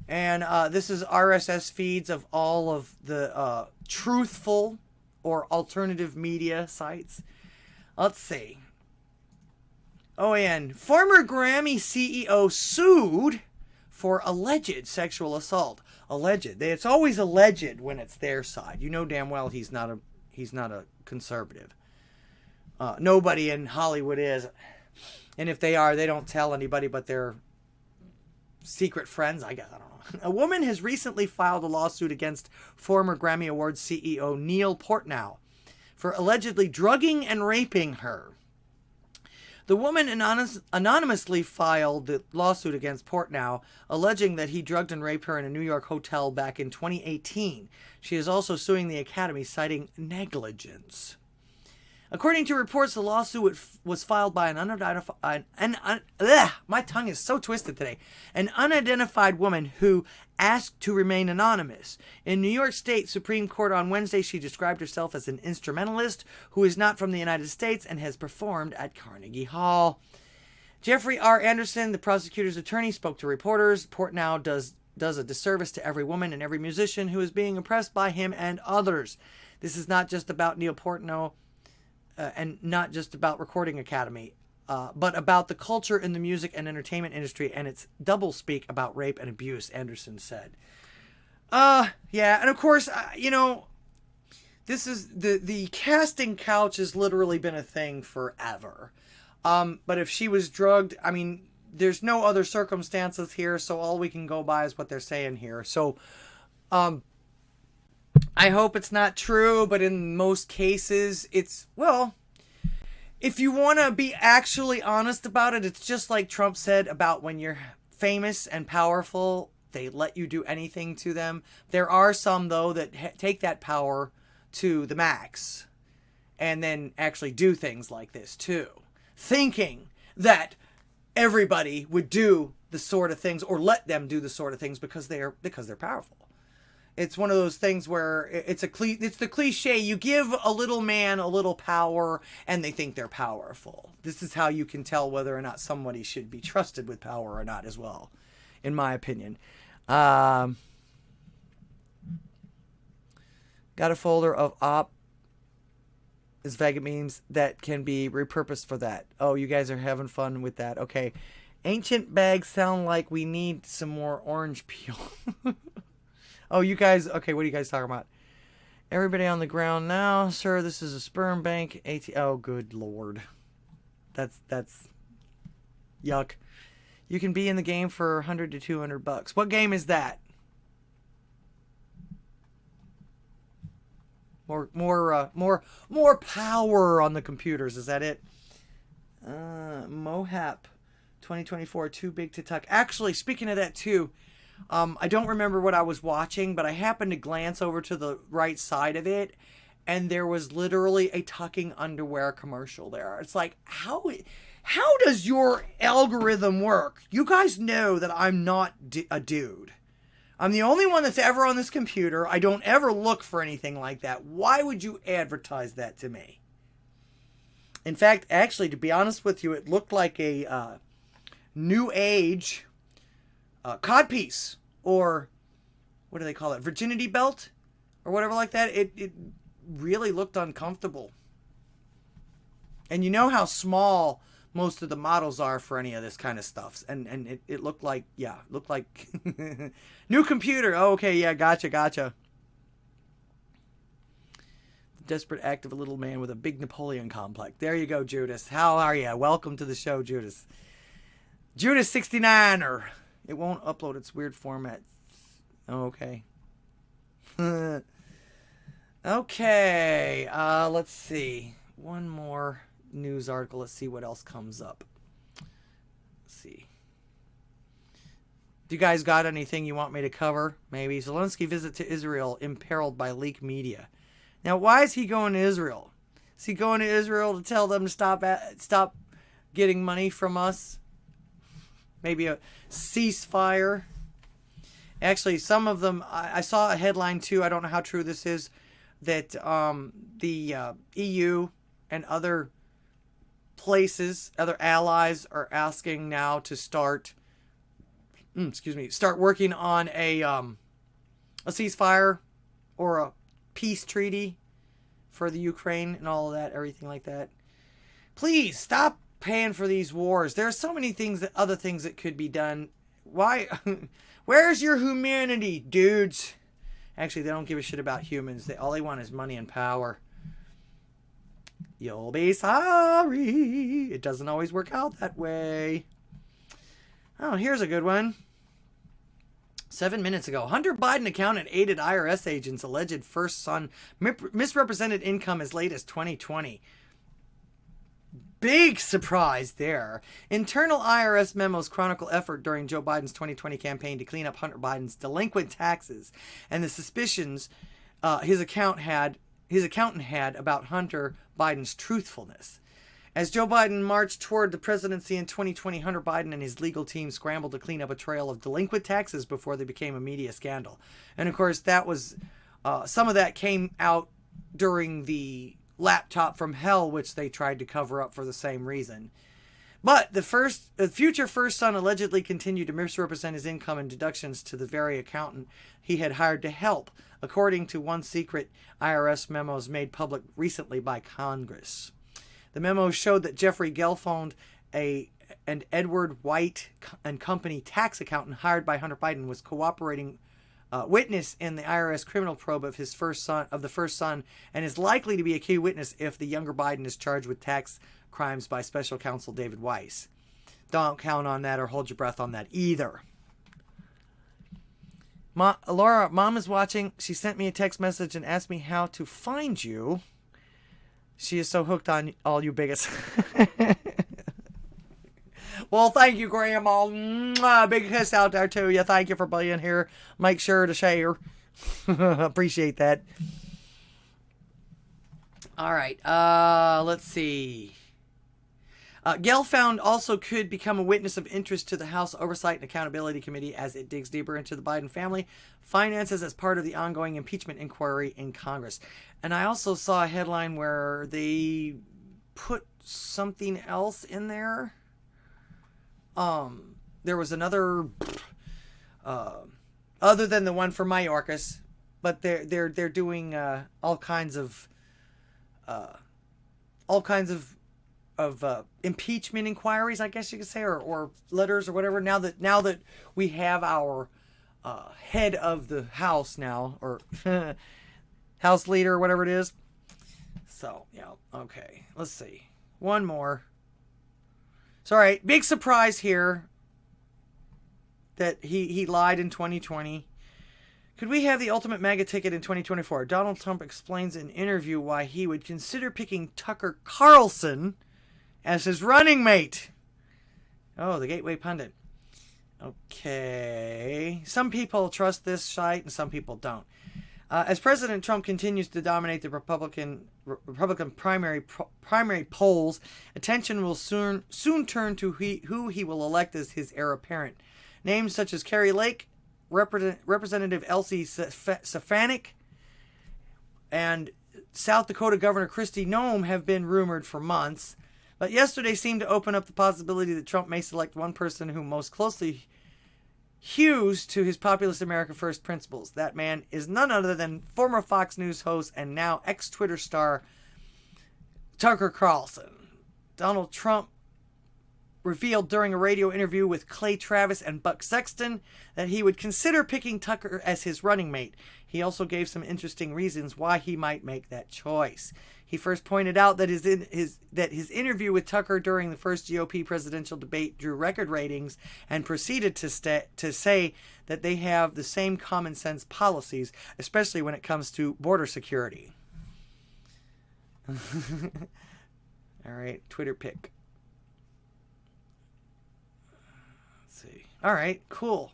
And this is RSS feeds of all of the truthful or alternative media sites. Let's see. Oh, and former Grammy CEO sued for alleged sexual assault. Alleged. It's always alleged when it's their side. You know damn well he's not a conservative. Nobody in Hollywood is. And if they are, they don't tell anybody but their secret friends, I guess. I don't know. A woman has recently filed a lawsuit against former Grammy Awards CEO Neil Portnow for allegedly drugging and raping her. The woman anonymously filed the lawsuit against Portnow, alleging that he drugged and raped her in a New York hotel back in 2018. She is also suing the Academy, citing negligence. According to reports, the lawsuit was filed by an unidentified... my tongue is so twisted today. An unidentified woman who asked to remain anonymous. In New York State Supreme Court on Wednesday, she described herself as an instrumentalist who is not from the United States and has performed at Carnegie Hall. Jeffrey R. Anderson, the prosecutor's attorney, spoke to reporters. Portnow does a disservice to every woman and every musician who is being oppressed by him and others. This is not just about Neil Portnow, and not just about Recording Academy, but about the culture in the music and entertainment industry, and it's doublespeak about rape and abuse, Anderson said. Yeah, and of course, you know, this is the casting couch has literally been a thing forever. But if she was drugged, I mean, there's no other circumstances here, so all we can go by is what they're saying here. So, I hope it's not true, but in most cases, it's, well, if you want to be actually honest about it, it's just like Trump said about when you're famous and powerful, they let you do anything to them. There are some, though, that take that power to the max and then actually do things like this, too, thinking that everybody would do the sort of things or let them do the sort of things because they're powerful. It's one of those things where it's the cliche. You give a little man a little power and they think they're powerful. This is how you can tell whether or not somebody should be trusted with power or not as well, in my opinion. Got a folder of is Vega memes that can be repurposed for that. Oh, you guys are having fun with that. Okay. Ancient bags sound like we need some more orange peel. Oh, you guys, okay, what are you guys talking about? Everybody on the ground now, sir, this is a sperm bank. Oh, good Lord. That's yuck. You can be in the game for $100 to $200. What game is that? More power on the computers, is that it? Mohap 2024, too big to tuck. Actually, speaking of that too, I don't remember what I was watching, but I happened to glance over to the right side of it, and there was literally a tucking underwear commercial there. It's like, how does your algorithm work? You guys know that I'm not a dude. I'm the only one that's ever on this computer. I don't ever look for anything like that. Why would you advertise that to me? In fact, actually, to be honest with you, it looked like a new age codpiece, or what do they call it? Virginity belt or whatever like that. It really looked uncomfortable. And you know how small most of the models are for any of this kind of stuff. And it looked like, yeah, looked like new computer. Oh, okay, yeah, gotcha. The desperate act of a little man with a big Napoleon complex. There you go, Judas. How are you? Welcome to the show, Judas. Judas69, or it won't upload its weird format. Okay. Okay. Let's see. One more news article. Let's see what else comes up. Let's see. Do you guys got anything you want me to cover? Maybe. Zelensky visit to Israel imperiled by leaked media. Now, why is he going to Israel? Is he going to Israel to tell them to stop getting money from us? Maybe a ceasefire? Actually, some of them, I saw a headline too, I don't know how true this is, that the EU and other places, other allies are asking now to start working on a ceasefire or a peace treaty for the Ukraine and all of that, everything like that. Please stop paying for these wars. There are so many other things that could be done. Why? Where's your humanity, dudes? Actually, they don't give a shit about humans. All they want is money and power. You'll be sorry. It doesn't always work out that way. Oh, here's a good one. 7 minutes ago, Hunter Biden accountant aided IRS agents' alleged first son misrepresented income as late as 2020. Big surprise there. Internal IRS memos chronicle effort during Joe Biden's 2020 campaign to clean up Hunter Biden's delinquent taxes and the suspicions his accountant had about Hunter Biden's truthfulness. As Joe Biden marched toward the presidency in 2020, Hunter Biden and his legal team scrambled to clean up a trail of delinquent taxes before they became a media scandal. And of course, that was some of that came out during the laptop from hell, which they tried to cover up for the same reason. But the future first son allegedly continued to misrepresent his income and deductions to the very accountant he had hired to help, according to one secret IRS memos made public recently by Congress. The memo showed that Jeffrey Gelfond, an Edward White and Company tax accountant hired by Hunter Biden, was cooperating witness in the IRS criminal probe of the first son, and is likely to be a key witness if the younger Biden is charged with tax crimes by Special Counsel David Weiss. Don't count on that or hold your breath on that either. Laura, Mom is watching. She sent me a text message and asked me how to find you. She is so hooked on all you bigots. Well, thank you, Grandma. Mwah, big kiss out there to you. Thank you for being here. Make sure to share. Appreciate that. All right. Let's see. Gelfond also could become a witness of interest to the House Oversight and Accountability Committee as it digs deeper into the Biden family finances as part of the ongoing impeachment inquiry in Congress. And I also saw a headline where they put something else in there. There was another, other than the one for Mayorkas, but they're doing all kinds of impeachment inquiries, I guess you could say, or letters or whatever. Now that we have our head of the House now, or House leader, or whatever it is. So yeah, okay. Let's see. One more. Sorry, big surprise here that he lied in 2020. Could we have the ultimate MAGA ticket in 2024? Donald Trump explains in an interview why he would consider picking Tucker Carlson as his running mate. Oh, the Gateway Pundit. Okay. Some people trust this site and some people don't. As President Trump continues to dominate the Republican primary polls, attention will soon turn to who he will elect as his heir apparent. Names such as Kari Lake, Representative Elsie Stefanik, and South Dakota Governor Kristi Noem have been rumored for months, but yesterday seemed to open up the possibility that Trump may select one person who most closely hews to his populist America First principles. That man is none other than former Fox News host and now ex-Twitter star Tucker Carlson. Donald Trump revealed during a radio interview with Clay Travis and Buck Sexton that he would consider picking Tucker as his running mate. He also gave some interesting reasons why he might make that choice. He first pointed out that his interview with Tucker during the first GOP presidential debate drew record ratings, and proceeded to say that they have the same common sense policies, especially when it comes to border security. All right, Twitter pic. Let's see. All right, cool.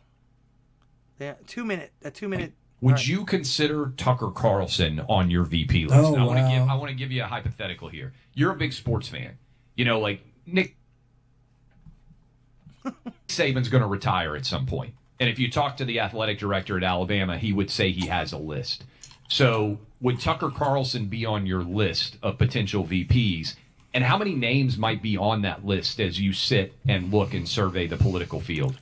Yeah, a 2 minute. Would you consider Tucker Carlson on your VP list? Oh, I want to give you a hypothetical here. You're a big sports fan. You know, like Nick Saban's going to retire at some point. And if you talk to the athletic director at Alabama, he would say he has a list. So would Tucker Carlson be on your list of potential VPs? And how many names might be on that list as you sit and look and survey the political field?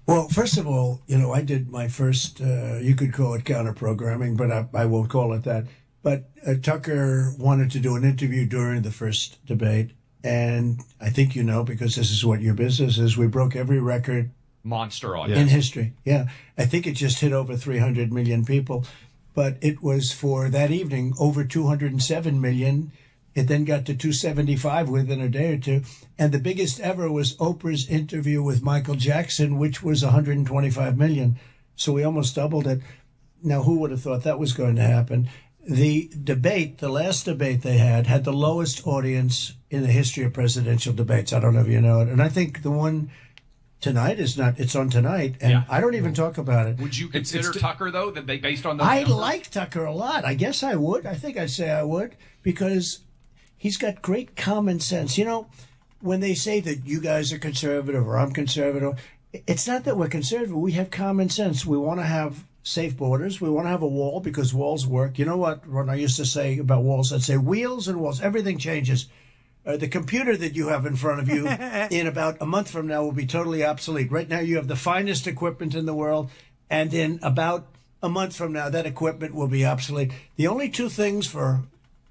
Well, first of all, I did my first, you could call it counter-programming, but I won't call it that. But Tucker wanted to do an interview during the first debate. And I think because this is what your business is, we broke every record. Monster audience. In history, yeah. I think it just hit over 300 million people. But it was for that evening over 207 million. It then got to 275 within a day or two. And the biggest ever was Oprah's interview with Michael Jackson, which was 125 million. So we almost doubled it. Now, who would have thought that was going to happen? The debate, the last debate they had the lowest audience in the history of presidential debates. I don't know if you know it. And I think the one tonight it's on tonight. And I don't even talk about it. Would you consider Tucker, though, based on those I numbers? like Tucker a lot. I guess I would. I think I'd say I would, because he's got great common sense. When they say that you guys are conservative or I'm conservative, it's not that we're conservative. We have common sense. We want to have safe borders. We want to have a wall because walls work. You know what I used to say about walls? I'd say wheels and walls. Everything changes. The computer that you have in front of you in about a month from now will be totally obsolete. Right now you have the finest equipment in the world, and in about a month from now that equipment will be obsolete. The only two things for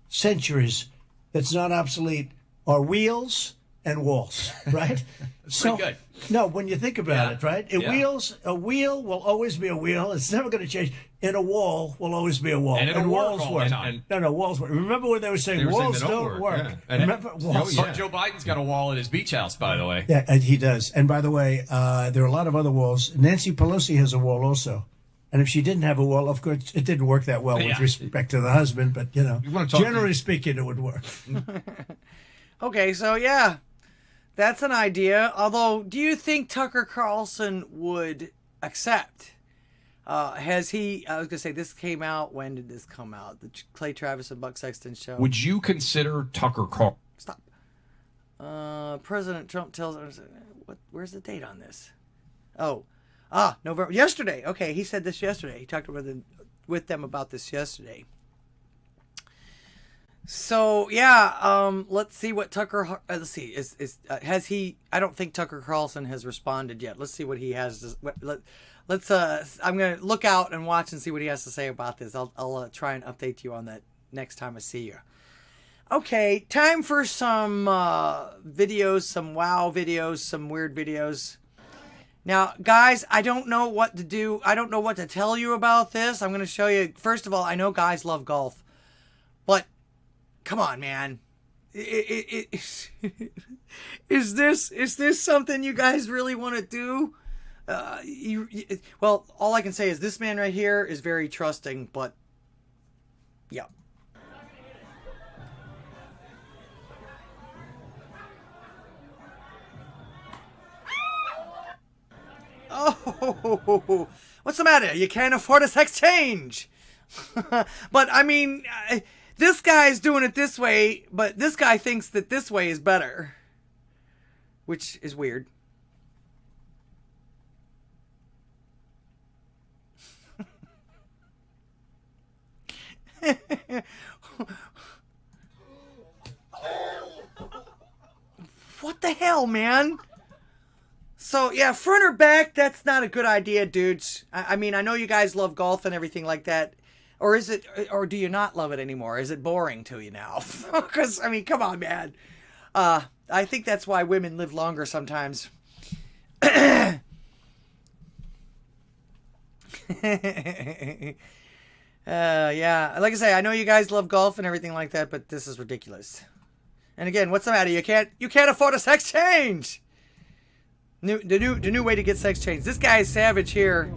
centuries that's not obsolete are wheels and walls, right? Pretty good. No, when you think about it, right? A wheel will always be a wheel. It's never going to change. And a wall will always be a wall. And walls work. No, walls work. Remember when they were saying walls don't work? Yeah. Remember, walls. Joe Biden's got a wall at his beach house, by the way. Yeah, and he does. And by the way, there are a lot of other walls. Nancy Pelosi has a wall also. And if she didn't have a wall, of course, it didn't work that well with respect to the husband. But, generally speaking, it would work. Okay, so that's an idea. Although, do you think Tucker Carlson would accept? Has he, I was going to say, this came out, when did this come out? The Clay Travis and Buck Sexton show. Would you consider Tucker Carlson? Stop. President Trump tells us, where's the date on this? November, yesterday. Okay, he said this yesterday. He talked with them about this yesterday. So let's see what Tucker. Let's see. Has he? I don't think Tucker Carlson has responded yet. Let's see what he has. Let's. I'm gonna look out and watch and see what he has to say about this. I'll try and update you on that next time I see you. Okay, time for some videos, some wow videos, some weird videos. Now, guys, I don't know what to do. I don't know what to tell you about this. I'm going to show you. First of all, I know guys love golf, but come on, man. Is this something you guys really want to do? Well, all I can say is this man right here is very trusting, but yeah. Oh, what's the matter? You can't afford a sex change. But I mean, this guy's doing it this way, but this guy thinks that this way is better, which is weird. What the hell, man? So, yeah, front or back, that's not a good idea, dudes. I mean, I know you guys love golf and everything like that. Or is it, or do you not love it anymore? Is it boring to you now? Because, I mean, come on, man. I think that's why women live longer sometimes. Yeah, like I say, I know you guys love golf and everything like that, but this is ridiculous. And again, what's the matter? You can't afford a sex change. The new way to get sex change. This guy is savage here.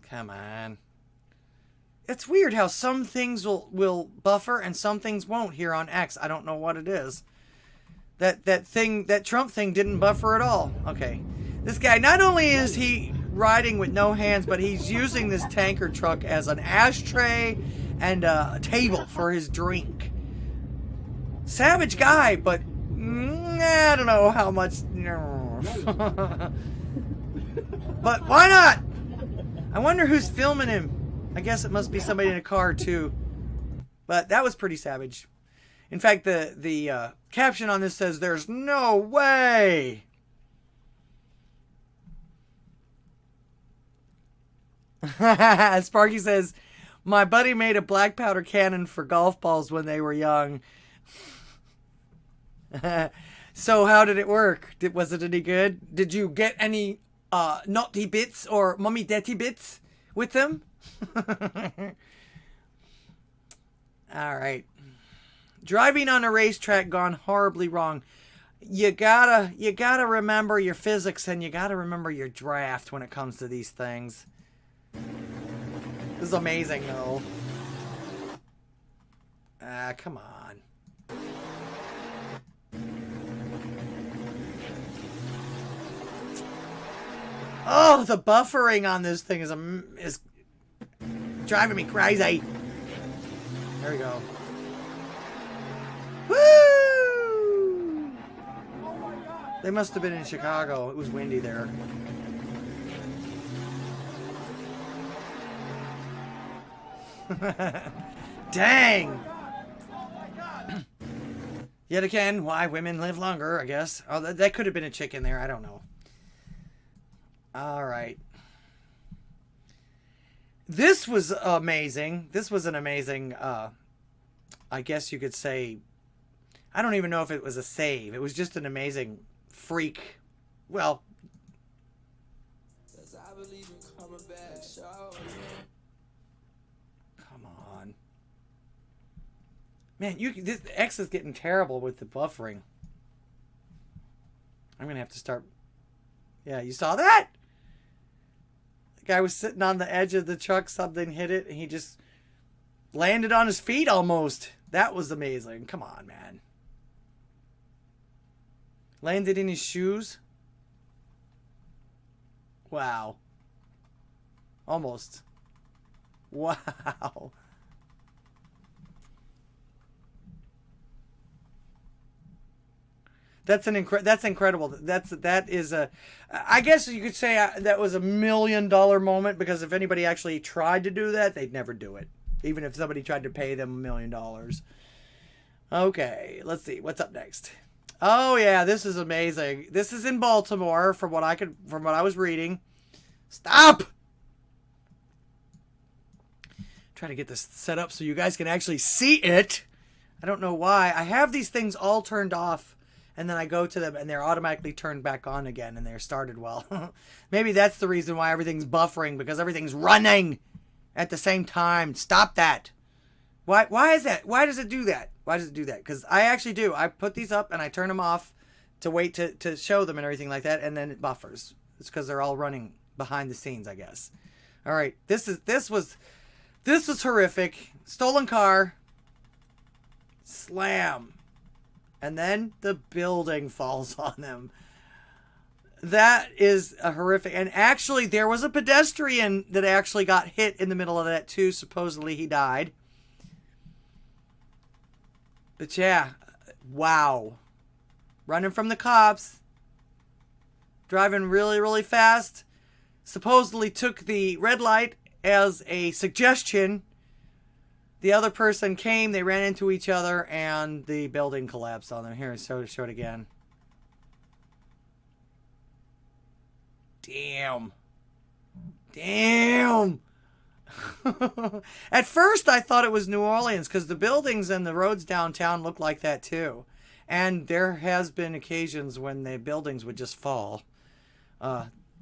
Come on. It's weird how some things will buffer and some things won't here on X. I don't know what it is. That Trump thing didn't buffer at all. Okay. This guy, not only is he riding with no hands, but he's using this tanker truck as an ashtray and a table for his drink. Savage guy, but I don't know how much. But why not? I wonder who's filming him. I guess it must be somebody in a car too. But that was pretty savage. In fact, the caption on this says, "There's no way." Sparky says, "My buddy made a black powder cannon for golf balls when they were young." So how did it work? Was it any good? Did you get any naughty bits or mommy daddy bits with them? All right. Driving on a racetrack gone horribly wrong. You gotta remember your physics and you gotta remember your draft when it comes to these things. This is amazing though. Come on. Oh, the buffering on this thing is driving me crazy. There we go. Woo! They must have been in Chicago. It was windy there. Dang! Yet again, why women live longer, I guess. Oh, that could have been a chick in there. I don't know. All right. This was amazing. This was an amazing, I guess you could say, I don't even know if it was a save. It was just an amazing freak. Well, come on. Man, this X is getting terrible with the buffering. I'm going to have to start. Yeah, you saw that? The guy was sitting on the edge of the truck, something hit it, and he just landed on his feet almost. That was amazing. Come on, man. Landed in his shoes. Wow. Almost. Wow. That's incredible. That is a, I guess you could say that was $1 million moment, because if anybody actually tried to do that, they'd never do it. Even if somebody tried to pay them $1 million. Okay, let's see what's up next. Oh yeah, this is amazing. This is in Baltimore, from what I was reading. Stop. Try to get this set up so you guys can actually see it. I don't know why. I have these things all turned off, and then I go to them and they're automatically turned back on again, and they're started well. Maybe that's the reason why everything's buffering, because everything's running at the same time. Stop that. Why is that? Why does it do that? Why does it do that? Because I actually do. I put these up and I turn them off to wait to show them and everything like that, and then it buffers. It's because they're all running behind the scenes, I guess. All right. This was horrific. Stolen car. Slam. And then the building falls on them. That is a horrific. And actually, there was a pedestrian that actually got hit in the middle of that too. Supposedly he died. But yeah, wow. Running from the cops. Driving really, really fast. Supposedly took the red light as a suggestion. The other person came, they ran into each other, and the building collapsed on them. Here, show it again. Damn. Damn. At first, I thought it was New Orleans, because the buildings and the roads downtown look like that, too. And there has been occasions when the buildings would just fall.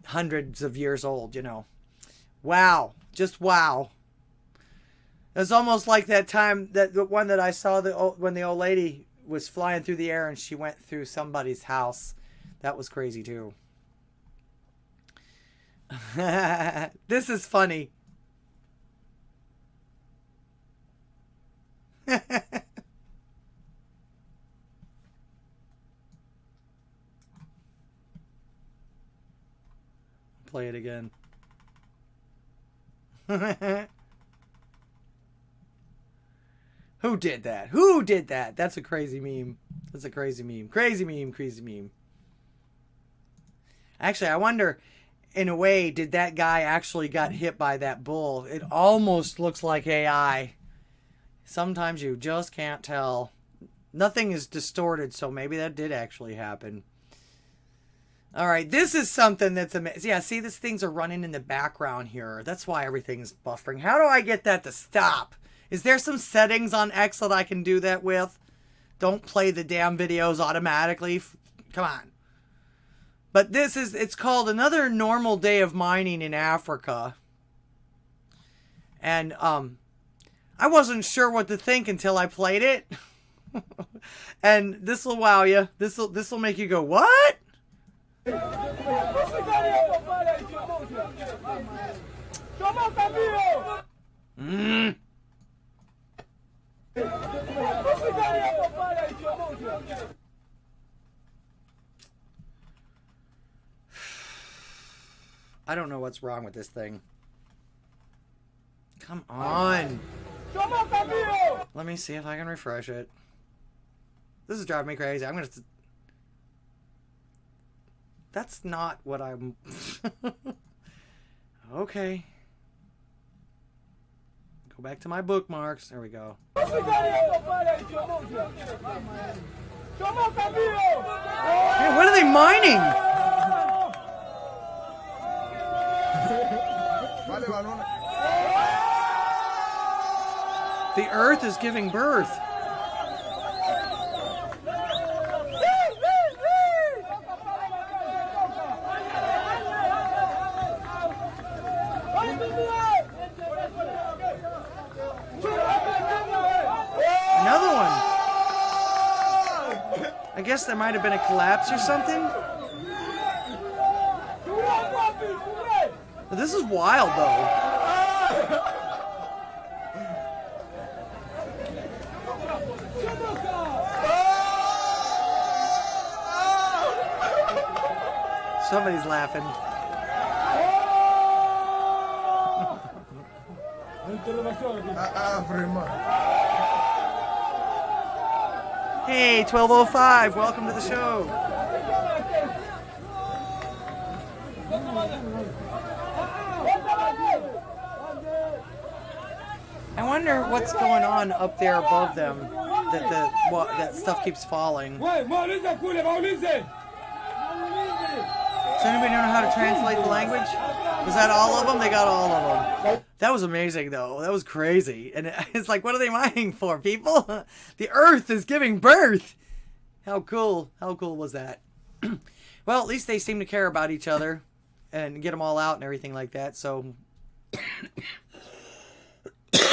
hundreds of years old, you know. Wow. Just wow. It's almost like that time, the one that I saw when the old lady was flying through the air and she went through somebody's house. That was crazy too. This is funny. Play it again. Who did that? Who did that? That's a crazy meme. That's a crazy meme. Crazy meme, crazy meme. Actually, I wonder, in a way, did that guy actually got hit by that bull? It almost looks like AI. Sometimes you just can't tell. Nothing is distorted, so maybe that did actually happen. All right, this is something that's amazing. Yeah, see, these things are running in the background here. That's why everything's buffering. How do I get that to stop? Is there some settings on X that I can do that with? Don't play the damn videos automatically. Come on. But this is, it's called Another Normal Day of Mining in Africa. And I wasn't sure what to think until I played it. And this will wow you. This will make you go, what? I don't know what's wrong with this thing. Come on. Let me see if I can refresh it. This is driving me crazy. I'm gonna... That's not what I'm... Okay. Go back to my bookmarks. There we go. Hey, what are they mining? The earth is giving birth. Another one. I guess there might have been a collapse or something. But this is wild, though. Somebody's laughing. Hey, 1205, welcome to the show. I wonder what's going on up there above them, that stuff keeps falling. Does anybody know how to translate the language? Was that all of them? They got all of them. That was amazing, though. That was crazy. And it's like, what are they mining for, people? The earth is giving birth. How cool. How cool was that? Well, at least they seem to care about each other and get them all out and everything like that. So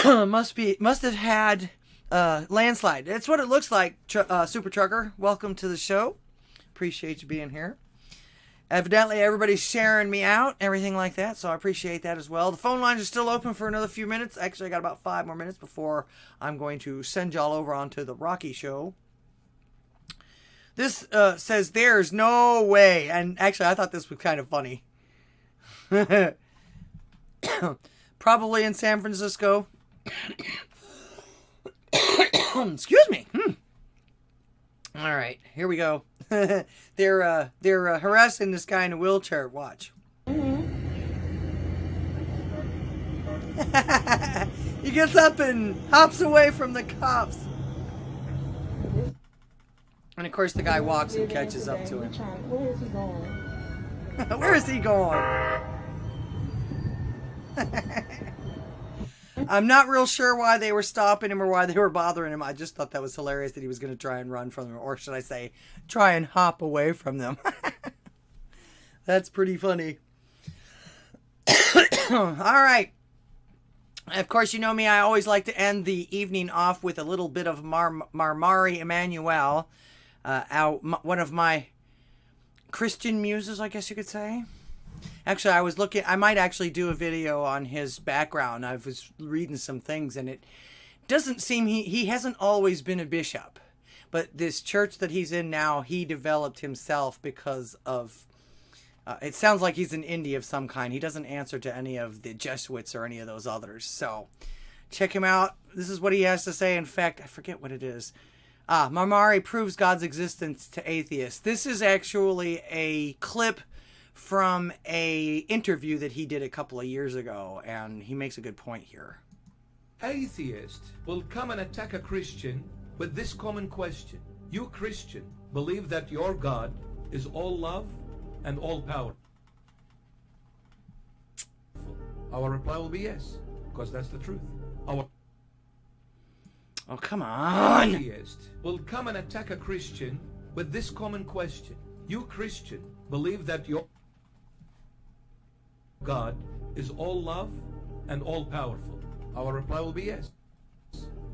must have had landslide. That's what it looks like. Super Trucker, welcome to the show. Appreciate you being here. Evidently, everybody's sharing me out, everything like that, so I appreciate that as well. The phone lines are still open for another few minutes. Actually, I got about 5 more minutes before I'm going to send y'all over onto the Rocky Show. This says, there's no way. And actually, I thought this was kind of funny. Probably in San Francisco. Excuse me. All right, here we go. They're harassing this guy in a wheelchair. Watch. He gets up and hops away from the cops. And of course the guy walks and catches up to him. Where is he going? Where is he going? I'm not real sure why they were stopping him or why they were bothering him. I just thought that was hilarious that he was going to try and run from them. Or should I say, try and hop away from them. That's pretty funny. All right. Of course, you know me. I always like to end the evening off with a little bit of Marmari Emanuel, one of my Christian muses, I guess you could say. Actually, I was looking. I might actually do a video on his background. I was reading some things, and it doesn't seem he hasn't always been a bishop, but this church that he's in now, he developed himself because of. It sounds like he's an indie of some kind. He doesn't answer to any of the Jesuits or any of those others. So check him out. This is what he has to say. In fact, I forget what it is. Marmari proves God's existence to atheists. This is actually a clip from a interview that he did a couple of years ago, and he makes a good point here. Atheist will come and attack a Christian with this common question. You Christian believe that your God is all love and all power? Our reply will be yes, because that's the truth. Oh, come on! Atheist will come and attack a Christian with this common question. You Christian believe that your God is all love and all powerful? Our reply will be yes,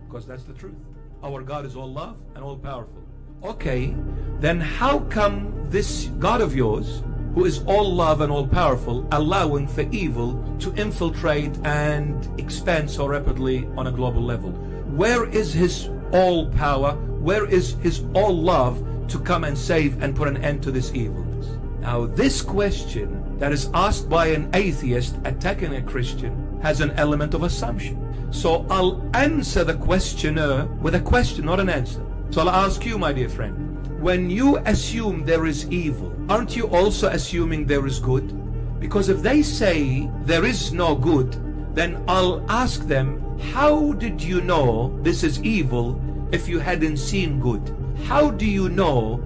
because that's the truth. Our God is all love and all powerful. Okay, then how come this God of yours, who is all love and all powerful, allowing for evil to infiltrate and expand so rapidly on a global level? Where is his all power? Where is his all love to come and save and put an end to this evilness? Now, this question that is asked by an atheist attacking a Christian has an element of assumption. So I'll answer the questioner with a question, not an answer. So I'll ask you, my dear friend, when you assume there is evil, aren't you also assuming there is good? Because if they say there is no good, then I'll ask them, how did you know this is evil if you hadn't seen good? How do you know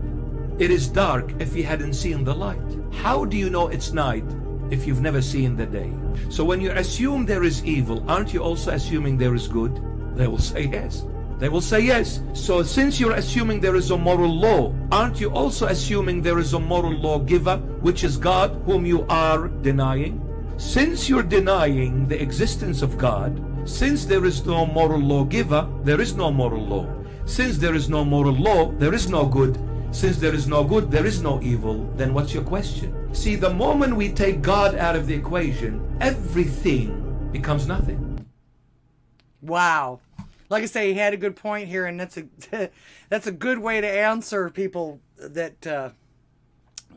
it is dark if you hadn't seen the light? How do you know it's night if you've never seen the day? So when you assume there is evil, aren't you also assuming there is good? They will say yes. They will say yes. So since you're assuming there is a moral law, aren't you also assuming there is a moral lawgiver, which is God, whom you are denying? Since you're denying the existence of God, since there is no moral lawgiver, there is no moral law. Since there is no moral law, there is no good. Since there is no good, there is no evil. Then what's your question? See, the moment we take God out of the equation, everything becomes nothing. Wow. Like I say, he had a good point here, and that's a good way to answer people that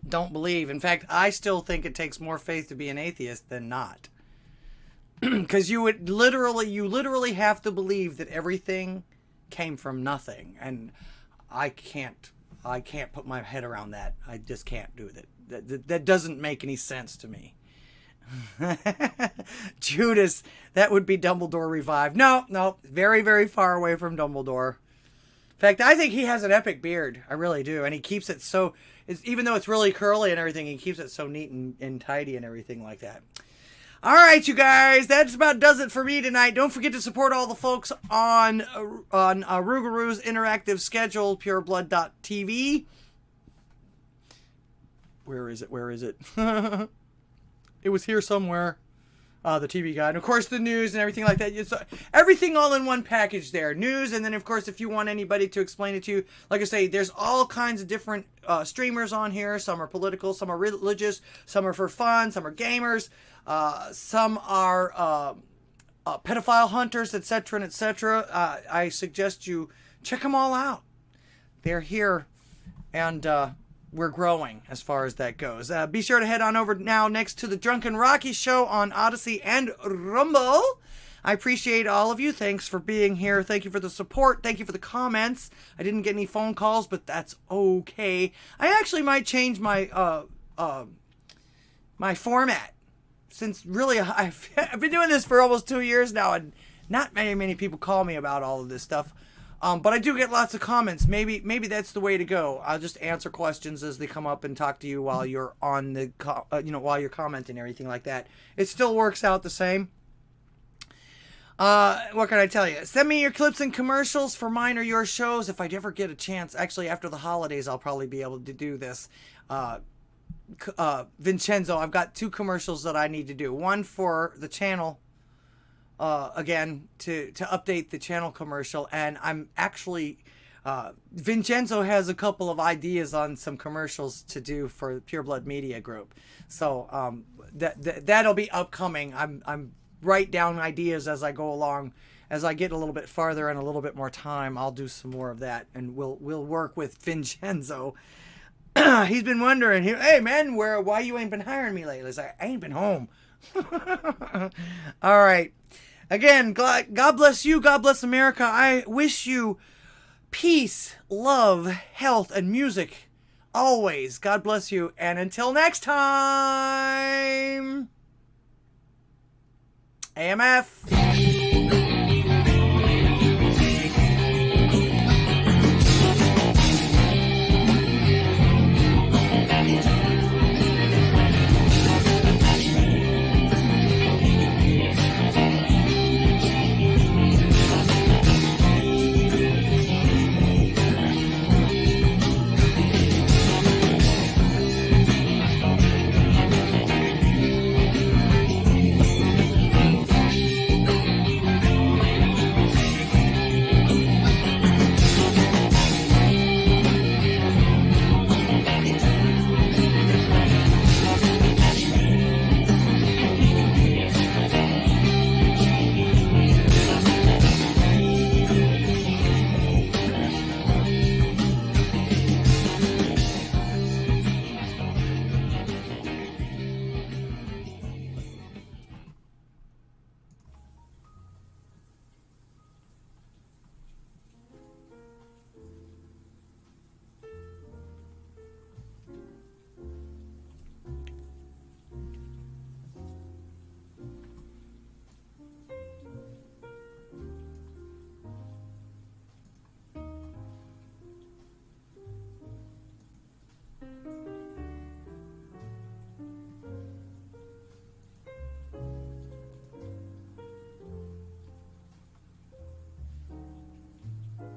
don't believe. In fact, I still think it takes more faith to be an atheist than not. Because you literally have to believe that everything came from nothing, and I can't put my head around that. I just can't do that. That doesn't make any sense to me. Judas, that would be Dumbledore revived. No, very, very far away from Dumbledore. In fact, I think he has an epic beard. I really do. And he keeps it so, even though it's really curly and everything, he keeps it so neat and tidy and everything like that. All right, you guys, that about does it for me tonight. Don't forget to support all the folks on Rougaroo's interactive schedule, pureblood.tv. Where is it? It was here somewhere. The TV guide. And of course, the news and everything like that. It's everything all in one package there. News, and then, of course, if you want anybody to explain it to you, like I say, there's all kinds of different streamers on here. Some are political, some are religious, some are for fun, some are gamers, some are pedophile hunters, etc., etc. I suggest you check them all out. They're here, and we're growing as far as that goes. Be sure to head on over now next to the Drunken Rocky Show on Odysee and Rumble. I appreciate all of you. Thanks for being here. Thank you for the support. Thank you for the comments. I didn't get any phone calls, but that's okay. I actually might change my my format, since really I've been doing this for almost 2 years now, and not many people call me about all of this stuff. But I do get lots of comments. Maybe that's the way to go. I'll just answer questions as they come up and talk to you while you're on the, while you're commenting and everything like that. It still works out the same. What can I tell you? Send me your clips and commercials for mine or your shows if I ever get a chance. Actually, after the holidays, I'll probably be able to do this. Vincenzo, I've got 2 commercials that I need to do. One for the channel, again, to update the channel commercial. And I'm actually, Vincenzo has a couple of ideas on some commercials to do for Pure Blood Media Group. So that'll be upcoming. I'm write down ideas as I go along. As I get a little bit farther and a little bit more time, I'll do some more of that, and we'll work with Vincenzo. He's been wondering, hey man, why you ain't been hiring me lately? It's like, I ain't been home. All right. Again, God bless you. God bless America. I wish you peace, love, health, and music always. God bless you. And until next time, AMF.